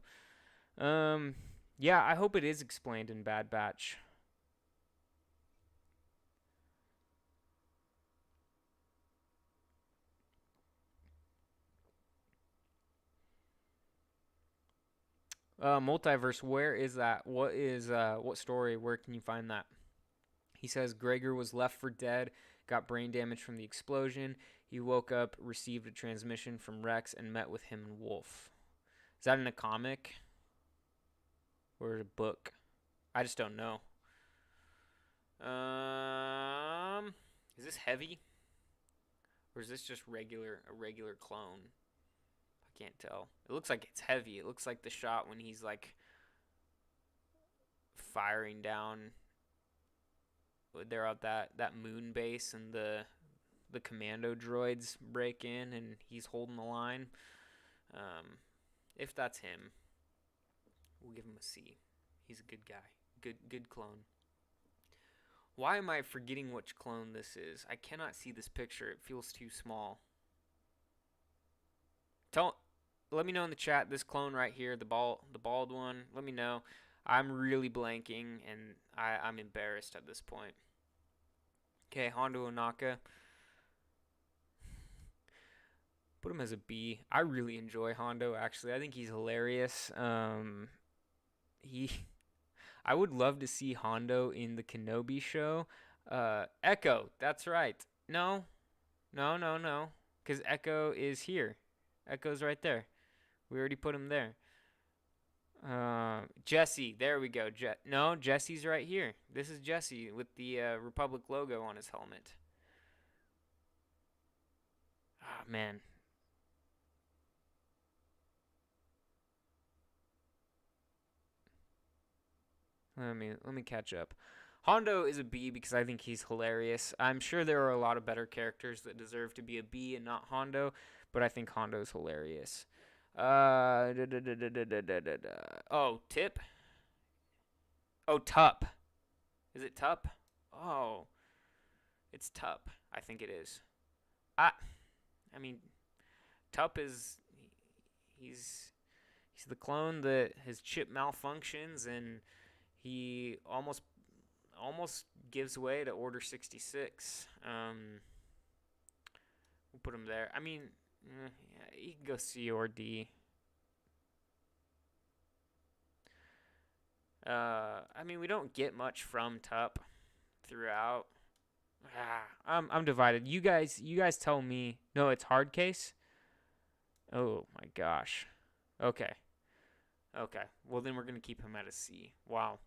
yeah, I hope it is explained in Bad Batch. Multiverse, where is that? What story? Where can you find that? He says Gregor was left for dead, got brain damage from the explosion. He woke up, received a transmission from Rex, and met with him and Wolf. Is that in a comic or a book? I just don't know. Is this heavy, or is this just a regular clone? I can't tell. It looks like it's heavy. It looks like the shot when he's like firing down. They're at that moon base and the commando droids break in and he's holding the line. If that's him, we'll give him a C. He's a good guy. Good clone. Why am I forgetting which clone this is? I cannot see this picture. It feels too small. Let me know in the chat, this clone right here, the bald one. Let me know. I'm really blanking, and I'm embarrassed at this point. Okay, Hondo Onaka. Put him as a B. I really enjoy Hondo, actually. I think he's hilarious. I would love to see Hondo in the Kenobi show. Echo, that's right. No. Because Echo is here. Echo's right there. We already put him there. Jesse, there we go. No, Jesse's right here. This is Jesse with the Republic logo on his helmet. Ah, man. Let me catch up. Hondo is a B because I think he's hilarious. I'm sure there are a lot of better characters that deserve to be a B and not Hondo, but I think Hondo's hilarious. Oh, Tip? Oh, Tup. Is it Tup? Oh, it's Tup. I think it is. I, I mean, Tup is he's he's the clone that his chip malfunctions and he almost gives way to Order 66. We'll put him there. I mean, yeah, he can go C or D. I mean, we don't get much from Tup throughout. I'm divided. You guys tell me. No, it's hard case. Oh my gosh. Okay. Okay. Well, then we're gonna keep him at a C. Wow.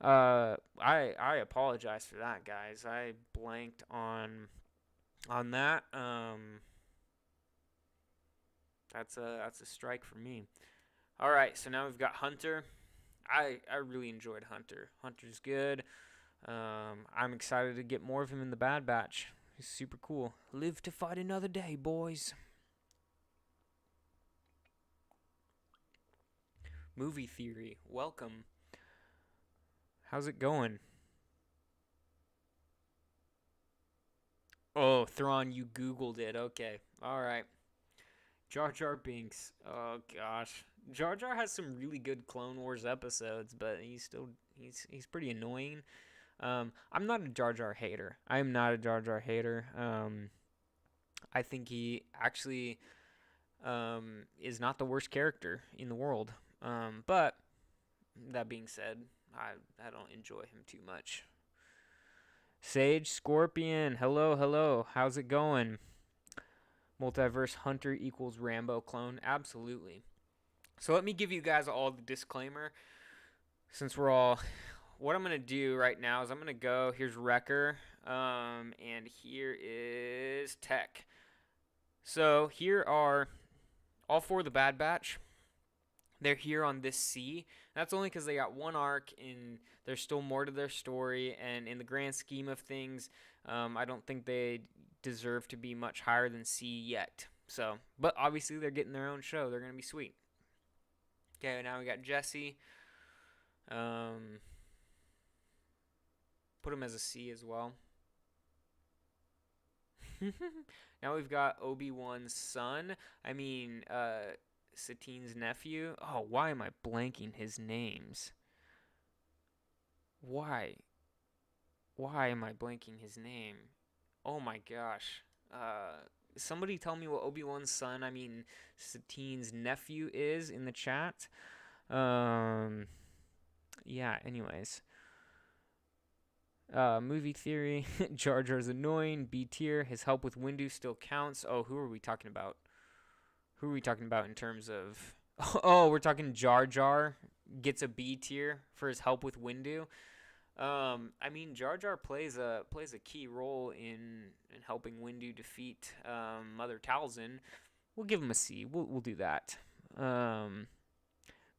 I apologize for that, guys. I blanked on that. That's a strike for me. All right. So now we've got Hunter. I really enjoyed Hunter. Hunter's good. I'm excited to get more of him in the Bad Batch. He's super cool. Live to fight another day, boys. Movie theory. Welcome. How's it going? Oh, Thrawn, you Googled it. Okay. All right. Jar Jar Binks. Oh gosh. Jar Jar has some really good Clone Wars episodes, but he's pretty annoying. I'm not a Jar Jar hater. I am not a Jar Jar hater. I think he actually is not the worst character in the world. But that being said, I don't enjoy him too much. Sage Scorpion, hello. How's it going? Multiverse Hunter equals Rambo clone. Absolutely. So let me give you guys all the disclaimer. Since we're all... What I'm going to do right now is I'm going to go... Here's Wrecker. And here is Tech. So here are all four of the Bad Batch. They're here on this C. That's only because they got one arc and there's still more to their story. And in the grand scheme of things, I don't think they deserve to be much higher than C yet. So, but obviously they're getting their own show. They're going to be sweet. Okay, now we got Jesse. Put him as a C as well. Now we've got Obi-Wan's son. I mean, Satine's nephew. Oh, why am I blanking his names? Why am I blanking his name? Oh my gosh. Somebody tell me what Obi-Wan's son, I mean Satine's nephew is in the chat. Yeah, anyways. Movie theory. Jar Jar's annoying. B tier. His help with Windu still counts. Oh, who are we talking about? Who are we talking about in terms of... Oh, we're talking Jar Jar gets a B tier for his help with Windu. I mean, Jar Jar plays a key role in helping Windu defeat Mother Talzin. We'll give him a C. We'll do that.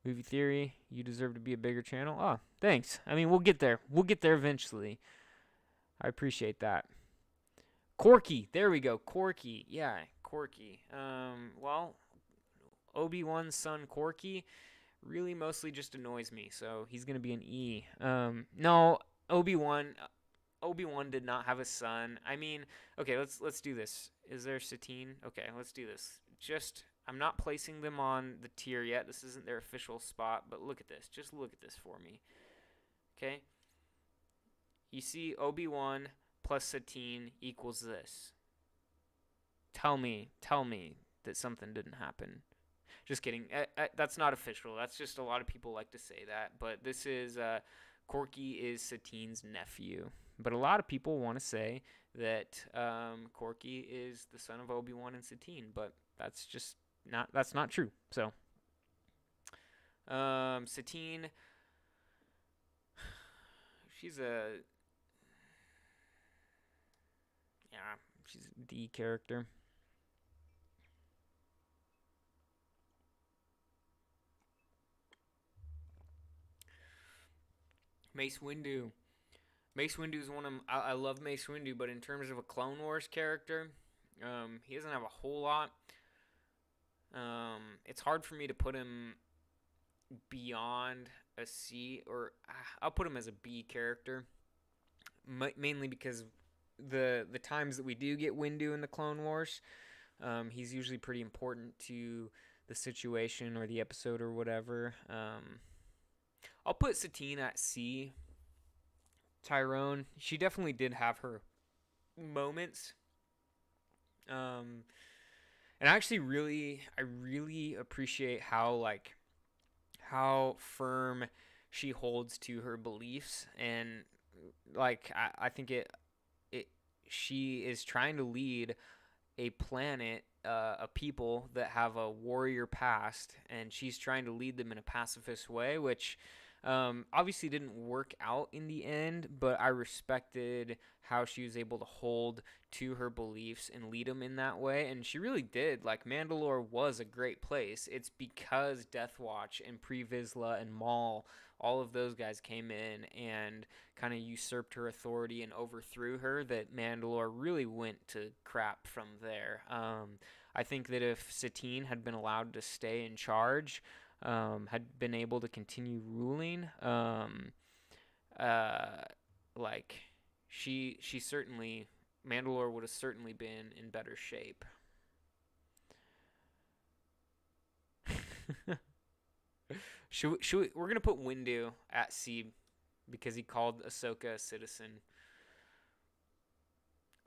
Movie theory. You deserve to be a bigger channel. Oh, thanks. I mean, we'll get there. We'll get there eventually. I appreciate that. Corky. There we go. Corky. Yeah, Corky. Well, Obi-Wan's son Corky really mostly just annoys me, so he's gonna be an E. No, Obi-Wan did not have a son. I mean, okay, let's do this. Is there Satine? Okay, let's do this. I'm not placing them on the tier yet. This isn't their official spot, but look at this. Just look at this for me. Okay? You see Obi-Wan plus Satine equals this. Tell me that something didn't happen. Just kidding. That's not official. That's just a lot of people like to say that. But this is Corky is Satine's nephew. But a lot of people want to say that Corky is the son of Obi-Wan and Satine. But that's not true. So Satine, she's a D character. Mace Windu. Mace Windu is one of I love Mace Windu, but in terms of a Clone Wars character, he doesn't have a whole lot. It's hard for me to put him beyond a C, or I'll put him as a B character, mainly because the times that we do get Windu in the Clone Wars, he's usually pretty important to the situation or the episode or whatever. I'll put Satine at C. Tyrone, she definitely did have her moments. And I really appreciate how firm she holds to her beliefs, and I think it she is trying to lead a planet, a people that have a warrior past, and she's trying to lead them in a pacifist way, which obviously didn't work out in the end, but I respected how she was able to hold to her beliefs and lead them in that way, and she really did. Like, Mandalore was a great place. It's because Death Watch and Pre Vizsla and Maul, all of those guys came in and kind of usurped her authority and overthrew her, that Mandalore really went to crap from there. I think that if Satine had been allowed to stay in charge, had been able to continue ruling, like she certainly, Mandalore would have certainly been in better shape. We're gonna put Windu at C because he called Ahsoka a citizen.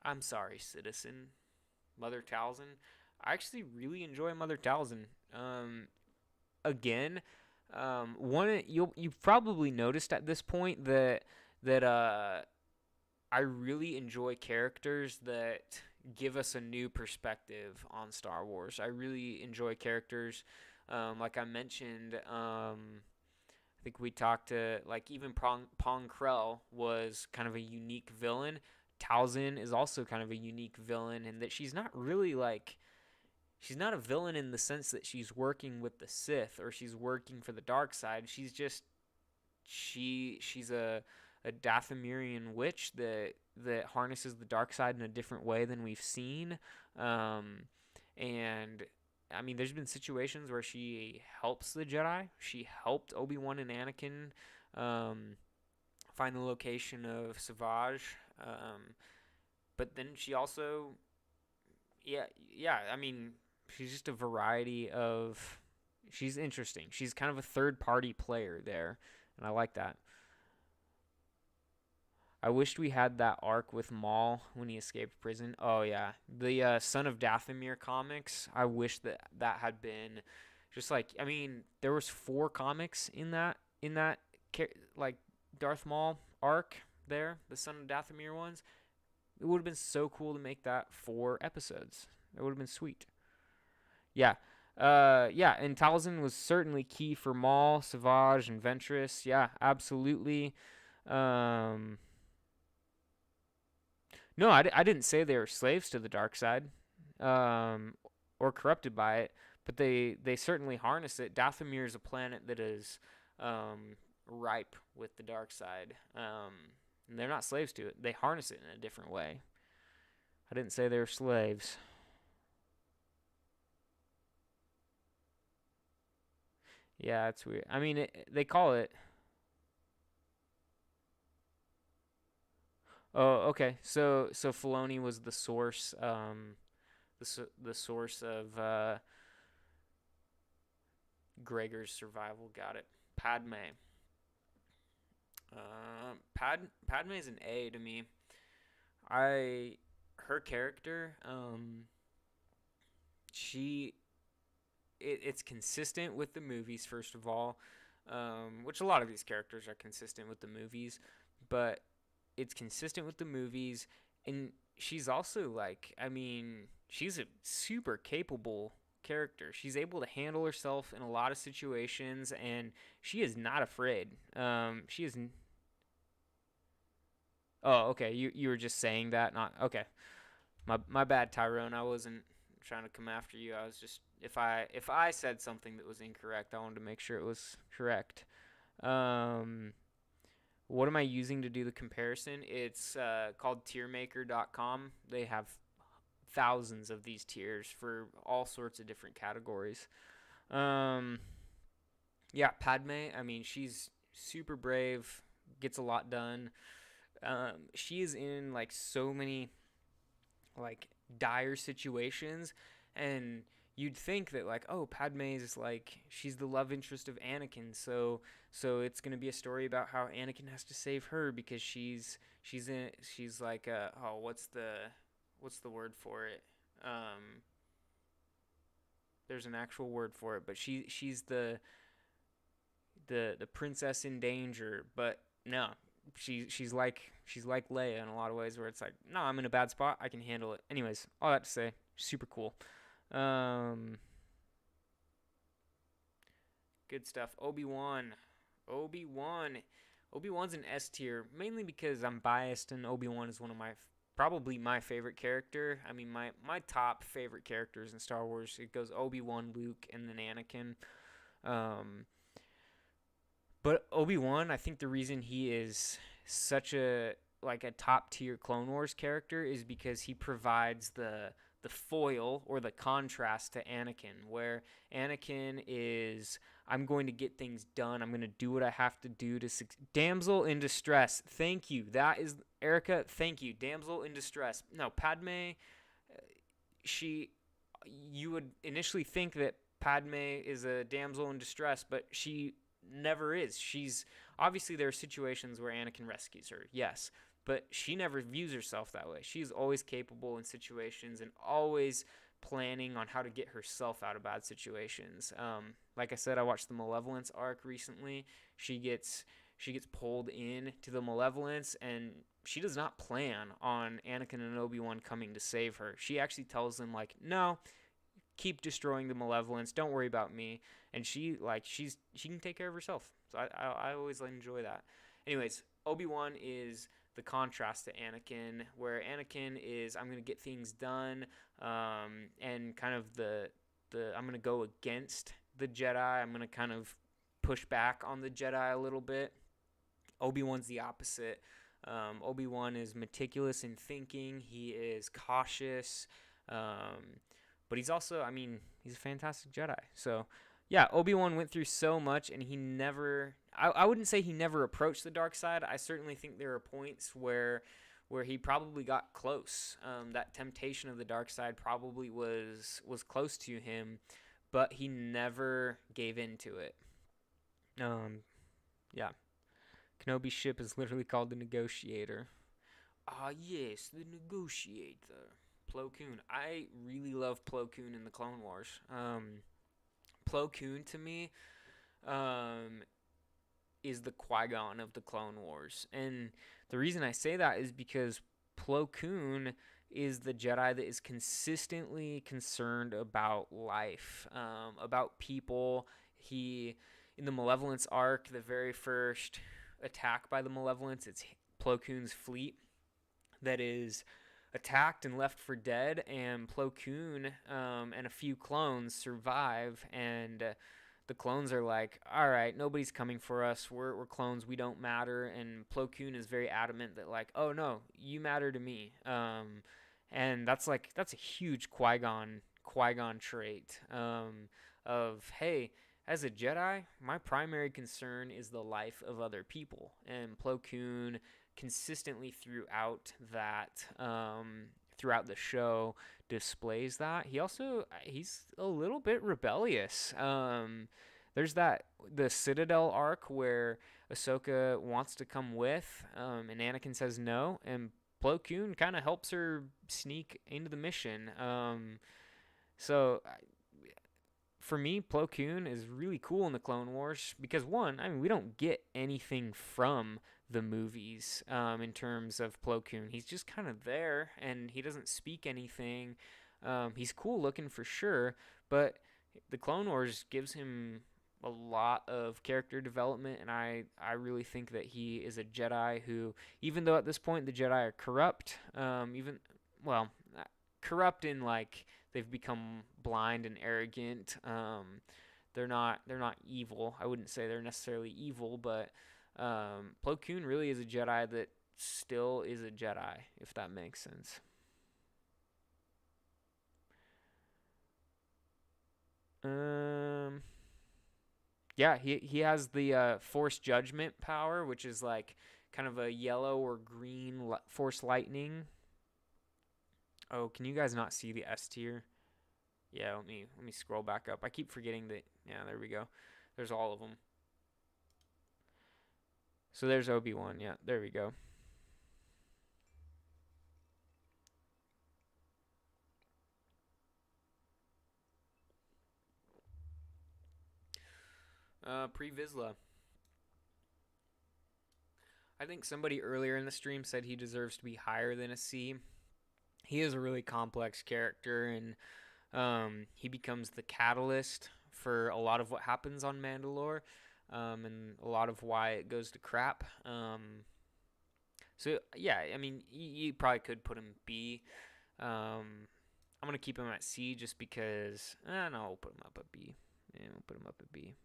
I'm sorry, citizen. Mother Talzin. I actually really enjoy Mother Talzin. Again, you've probably noticed at this point that I really enjoy characters that give us a new perspective on Star Wars. I really enjoy characters, like I mentioned. I think we talked to, like, even Pong Krell was kind of a unique villain. Talzin is also kind of a unique villain, in that she's not really she's not a villain in the sense that she's working with the Sith or she's working for the dark side. She's just she's a Dathomirian witch that harnesses the dark side in a different way than we've seen. And I mean, there's been situations where she helps the Jedi. She helped Obi-Wan and Anakin find the location of Savage. But then she also, yeah. I mean, she's just a variety of. She's interesting. She's kind of a third-party player there, and I like that. I wished we had that arc with Maul when he escaped prison. Oh yeah, the Son of Dathomir comics. I wish that had been just like. I mean, there was 4 comics in that like Darth Maul arc there, the Son of Dathomir ones. It would have been so cool to make that 4 episodes. It would have been sweet. Yeah. Yeah, and Talzin was certainly key for Maul, Savage, and Ventress. Yeah, absolutely. Um, no, I didn't say they were slaves to the dark side, um, or corrupted by it, but they certainly harness it. Dathomir is a planet that is ripe with the dark side. And they're not slaves to it. They harness it in a different way. I didn't say they were slaves. Yeah, it's weird. I mean, they call it. Oh, okay. So Filoni was the source, the source of Gregor's survival. Got it. Padme. Padme is an A to me. Her character, she it's consistent with the movies, first of all, which a lot of these characters are consistent with the movies, but it's consistent with the movies, and she's also, like, I mean, she's a super capable character. She's able to handle herself in a lot of situations, and she is not afraid. She is. Oh, okay. You were just saying that, not okay. My bad, Tyrone. I wasn't trying to come after you. I was just, if I said something that was incorrect, I wanted to make sure it was correct. Um, what am I using to do the comparison? It's called tiermaker.com. They have thousands of these tiers for all sorts of different categories. Yeah, Padme, I mean, she's super brave, gets a lot done. She is in like so many like dire situations, and you'd think that like, oh, Padme is like, she's the love interest of Anakin, so it's gonna be a story about how Anakin has to save her because she's like oh, what's the word for it? There's an actual word for it, but she's the princess in danger. But no, she's like Leia in a lot of ways, where it's like, no, I'm in a bad spot, I can handle it. Anyways, all that to say, super cool. um Good stuff. Obi-Wan Obi-Wan's an S tier, mainly because I'm biased, and Obi-Wan is one of my probably my favorite character. I mean, my top favorite characters in Star Wars, it goes Obi-Wan, Luke, and then Anakin. um But Obi-Wan, I think the reason he is such a like a top tier Clone Wars character is because he provides the foil or the contrast to Anakin, where Anakin is, I'm going to get things done. I'm going to do what I have to do to damsel in distress. Thank you. That is Erica. Thank you. Damsel in distress. No, Padme, she you would initially think that Padme is a damsel in distress, but she never is. She's obviously, there are situations where Anakin rescues her, yes, but she never views herself that way. She's always capable in situations and always planning on how to get herself out of bad situations. Like I said, I watched the Malevolence arc recently. She gets pulled in to the Malevolence, and she does not plan on Anakin and Obi-Wan coming to save her. She actually tells them like, no, keep destroying the Malevolence, don't worry about me. And she can take care of herself. So I always enjoy that. Anyways, Obi-Wan is the contrast to Anakin, where Anakin is, I'm gonna get things done, and kind of the I'm gonna go against the Jedi. I'm gonna kind of push back on the Jedi a little bit. Obi-Wan's the opposite. Obi-Wan is meticulous in thinking. He is cautious. But he's also, I mean, he's a fantastic Jedi. So, yeah, Obi-Wan went through so much, and he never, I wouldn't say he never approached the dark side. I certainly think there are points where he probably got close. That temptation of the dark side probably was close to him, but he never gave in to it. Yeah. Kenobi's ship is literally called the Negotiator. Ah, yes, the Negotiator. Plo Koon. I really love Plo Koon in the Clone Wars. Plo Koon, to me, is the Qui-Gon of the Clone Wars. And the reason I say that is because Plo Koon is the Jedi that is consistently concerned about life, about people. In the Malevolence arc, the very first attack by the Malevolence, it's Plo Koon's fleet that is attacked and left for dead, and Plo Koon and a few clones survive, and the clones are like, all right, nobody's coming for us, we're clones, we don't matter. And Plo Koon is very adamant that like, oh no, you matter to me. And that's a huge Qui-Gon trait, of, hey, as a Jedi, my primary concern is the life of other people. And Plo Koon consistently throughout the show displays that. He's a little bit rebellious. There's the Citadel arc where Ahsoka wants to come with, and Anakin says no, and Plo Koon kind of helps her sneak into the mission. So for me, Plo Koon is really cool in the Clone Wars because, one, I mean, we don't get anything from the movies in terms of Plo Koon. He's just kind of there, and he doesn't speak anything. He's cool looking for sure, but the Clone Wars gives him a lot of character development, and I really think that he is a Jedi who, even though at this point the Jedi are corrupt, corrupt in like they've become blind and arrogant. They're not evil. I wouldn't say they're necessarily evil, but Plo Koon really is a Jedi that still is a Jedi, if that makes sense. Um, yeah, he has the Force Judgment power, which is like kind of a yellow or green Force Lightning. Oh, can you guys not see the S tier? Yeah, let me scroll back up. I keep forgetting that. Yeah, there we go. There's all of them. So there's Obi-Wan. Yeah, there we go. Pre-Vizsla. I think somebody earlier in the stream said he deserves to be higher than a C. He is a really complex character, and he becomes the catalyst for a lot of what happens on Mandalore, and a lot of why it goes to crap. So yeah, I mean, you probably could put him B. I'm gonna keep him at C just because. No, we'll put him up at B. Yeah, we'll put him up at B.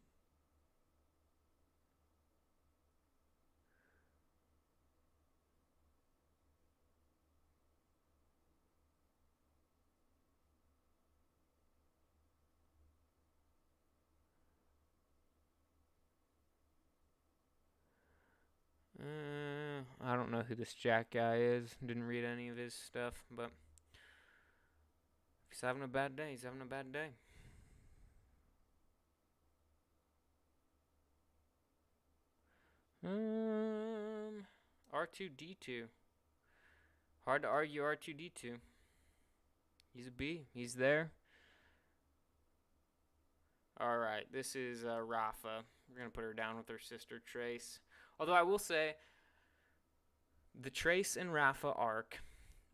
I don't know who this Jack guy is. Didn't read any of his stuff, but if he's having a bad day, he's having a bad day. R2D2. Hard to argue R2D2. He's a B. He's there. Alright, this is Rafa. We're going to put her down with her sister Trace. Although I will say, the Trace and Rafa arc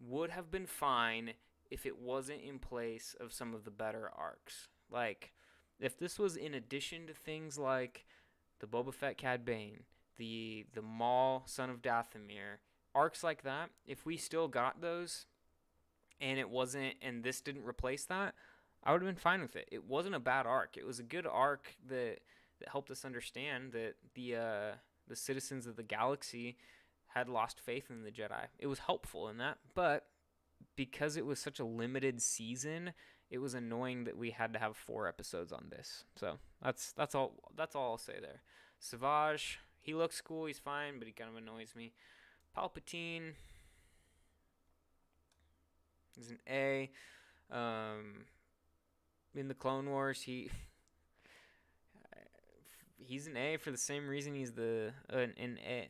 would have been fine if it wasn't in place of some of the better arcs. Like, if this was in addition to things like the Boba Fett Cad Bane, the Maul Son of Dathomir, arcs like that, if we still got those and it wasn't, and this didn't replace that, I would have been fine with it. It wasn't a bad arc. It was a good arc that helped us understand that the citizens of the galaxy had lost faith in the Jedi. It was helpful in that, but because it was such a limited season, it was annoying that we had to have 4 episodes on this. So that's all I'll say there. Savage, he looks cool, he's fine, but he kind of annoys me. Palpatine is an A. In the Clone Wars, he's an A for the same reason he's an A.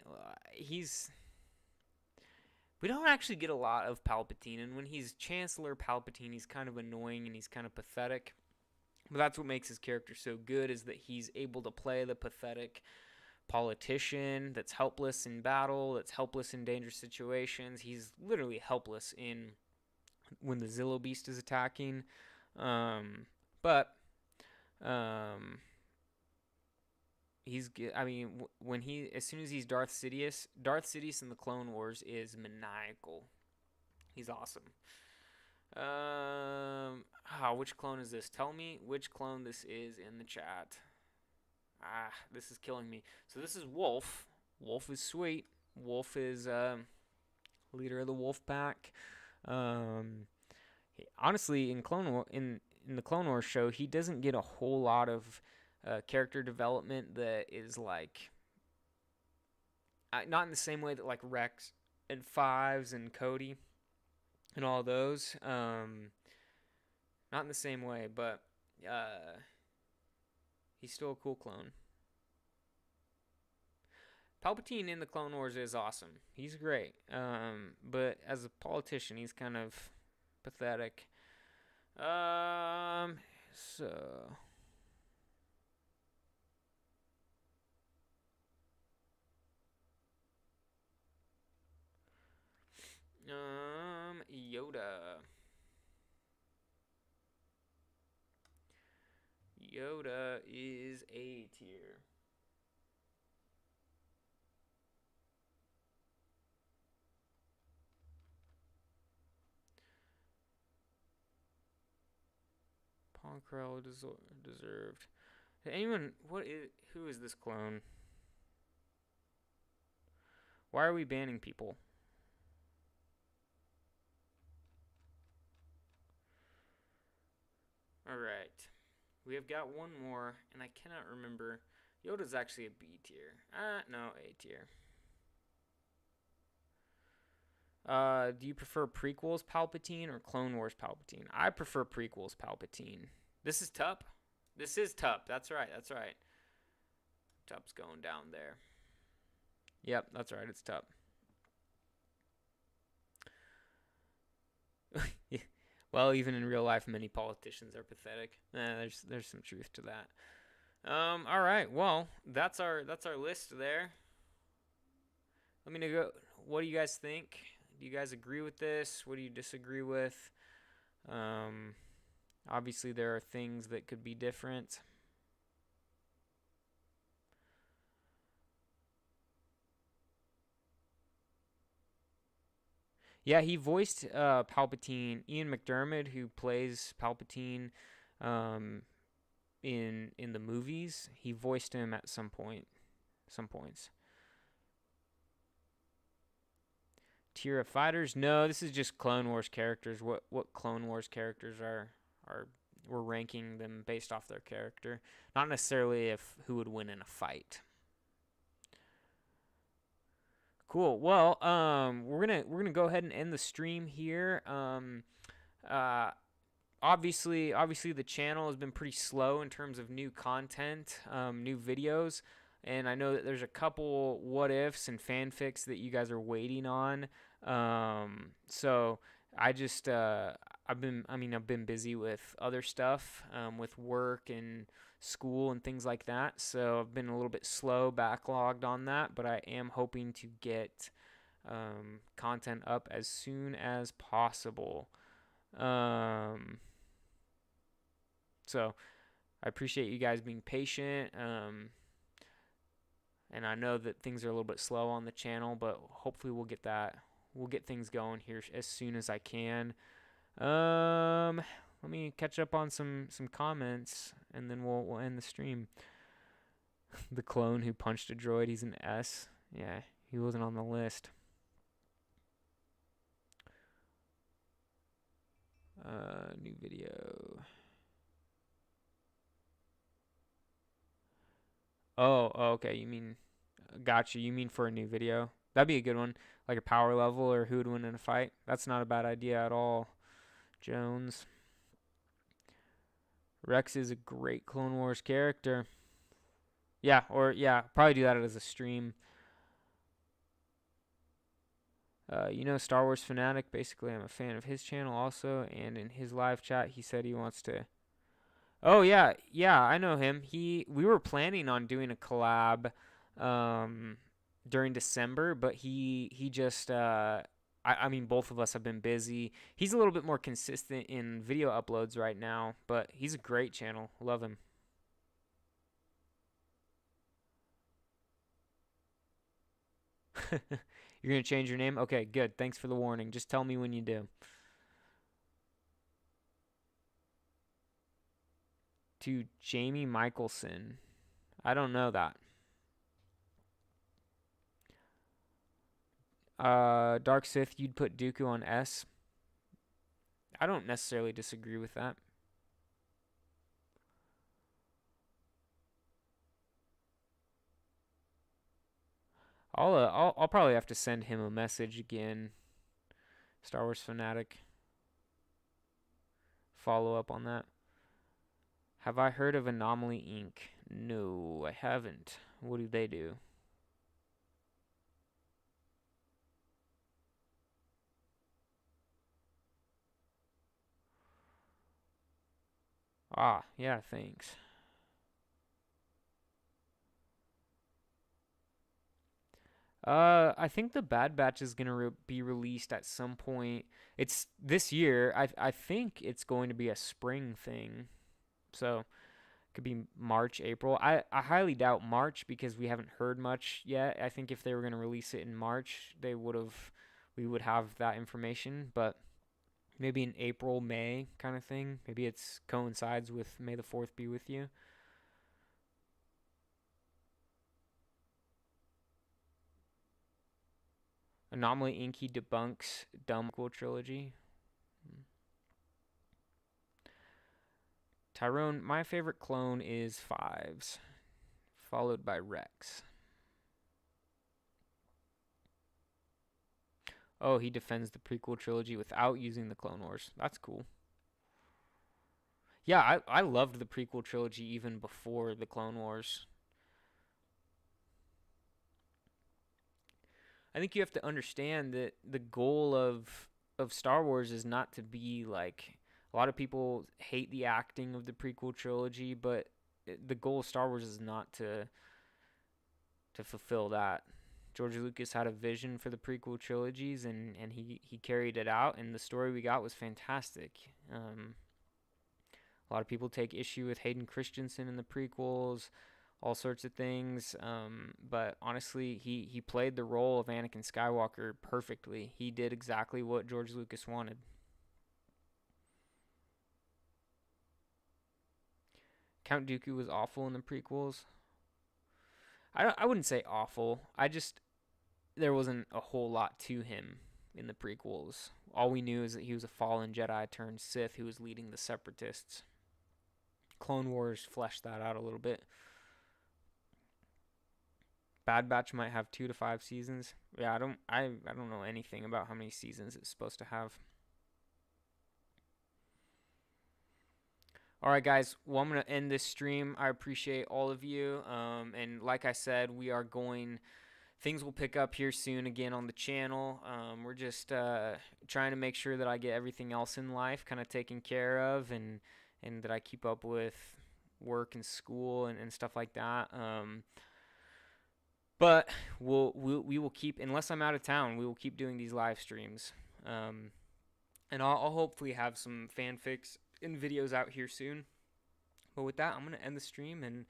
We don't actually get a lot of Palpatine, and when he's Chancellor Palpatine, he's kind of annoying and he's kind of pathetic. But that's what makes his character so good, is that he's able to play the pathetic politician that's helpless in battle, that's helpless in dangerous situations. He's literally helpless when the Zillo Beast is attacking. But as soon as he's Darth Sidious in the Clone Wars is maniacal. He's awesome. Which clone is this? Tell me which clone this is in the chat. This is killing me. So this is Wolf. Wolf is sweet. Wolf is leader of the Wolf Pack. Honestly, in the Clone Wars show, he doesn't get a whole lot of character development that is like not in the same way that like Rex and Fives and Cody and all those. Not in the same way, but he's still a cool clone. Palpatine in the Clone Wars is awesome. He's great. But as a politician, he's kind of pathetic. Yoda. Yoda is A tier. Ponkrell deserved. Who is this clone? Why are we banning people? Alright. We have got one more, and I cannot remember. Yoda's actually a B tier. No, A tier. Do you prefer prequels Palpatine or Clone Wars Palpatine? I prefer prequels Palpatine. This is Tup. This is Tup. That's right. That's right. Tup's going down there. Yep, that's right. It's Tup. Well, even in real life, many politicians are pathetic. There's some truth to that. All right. Well, that's our list there. Let me know. What do you guys think? Do you guys agree with this? What do you disagree with? Obviously, there are things that could be different. Yeah, he voiced Palpatine. Ian McDermott, who plays Palpatine, in the movies, he voiced him at some points. Tier of fighters? No, this is just Clone Wars characters. What Clone Wars characters are we're ranking them based off their character, not necessarily if who would win in a fight. Cool. Well, we're gonna go ahead and end the stream here. Obviously the channel has been pretty slow in terms of new content, new videos, and I know that there's a couple what ifs and fanfics that you guys are waiting on. So I just I've been busy with other stuff, with work and school and things like that. So I've been a little bit slow, backlogged on that, but I am hoping to get content up as soon as possible. So I appreciate you guys being patient. And I know that things are a little bit slow on the channel, but hopefully we'll get things going here as soon as I can. Let me catch up on some comments, and then we'll end the stream. The clone who punched a droid, he's an S. Yeah, he wasn't on the list. New video. Oh, okay. You mean, gotcha. You mean for a new video? That'd be a good one, like a power level or who would win in a fight. That's not a bad idea at all, Jones. Rex is a great Clone Wars character. Yeah, probably do that as a stream. Star Wars Fanatic. Basically, I'm a fan of his channel also, and in his live chat, he said he wants to. Oh yeah, I know him. We were planning on doing a collab, during December, but he just I mean, both of us have been busy. He's a little bit more consistent in video uploads right now, but he's a great channel. Love him. You're going to change your name? Okay, good. Thanks for the warning. Just tell me when you do. To Jamie Michelson. I don't know that. Dark Sith, you'd put Dooku on S. I don't necessarily disagree with that. I'll probably have to send him a message again. Star Wars Fanatic. Follow up on that. Have I heard of Anomaly Inc? No, I haven't. What do they do? Ah, yeah, thanks. I think the Bad Batch is gonna be released at some point. It's this year. I think it's going to be a spring thing, so it could be March, April. I highly doubt March because we haven't heard much yet. I think if they were gonna release it in March, we would have that information, but maybe in April, May kind of thing. Maybe it's coincides with May the 4th be with you. Anomaly Inc. He debunks dumb trilogy. Tyrone, my favorite clone is Fives, followed by Rex. Oh, he defends the prequel trilogy without using the Clone Wars. That's cool. Yeah, I loved the prequel trilogy even before the Clone Wars. I think you have to understand that the goal of Star Wars is not to be like, a lot of people hate the acting of the prequel trilogy, but the goal of Star Wars is not to fulfill that. George Lucas had a vision for the prequel trilogies, and he carried it out, and the story we got was fantastic. A lot of people take issue with Hayden Christensen in the prequels, all sorts of things. But honestly, he played the role of Anakin Skywalker perfectly. He did exactly what George Lucas wanted. Count Dooku was awful in the prequels. I wouldn't say awful. There wasn't a whole lot to him in the prequels. All we knew is that he was a fallen Jedi turned Sith who was leading the Separatists. Clone Wars fleshed that out a little bit. Bad Batch might have 2 to 5 seasons. Yeah, I don't know anything about how many seasons it's supposed to have. All right, guys. Well, I'm gonna end this stream. I appreciate all of you. And like I said, things will pick up here soon again on the channel. We're just trying to make sure that I get everything else in life kind of taken care of, and that I keep up with work and school and stuff like that. But we will keep, unless I'm out of town, we will keep doing these live streams. And I'll hopefully have some fanfics and videos out here soon. But with that, I'm going to end the stream, and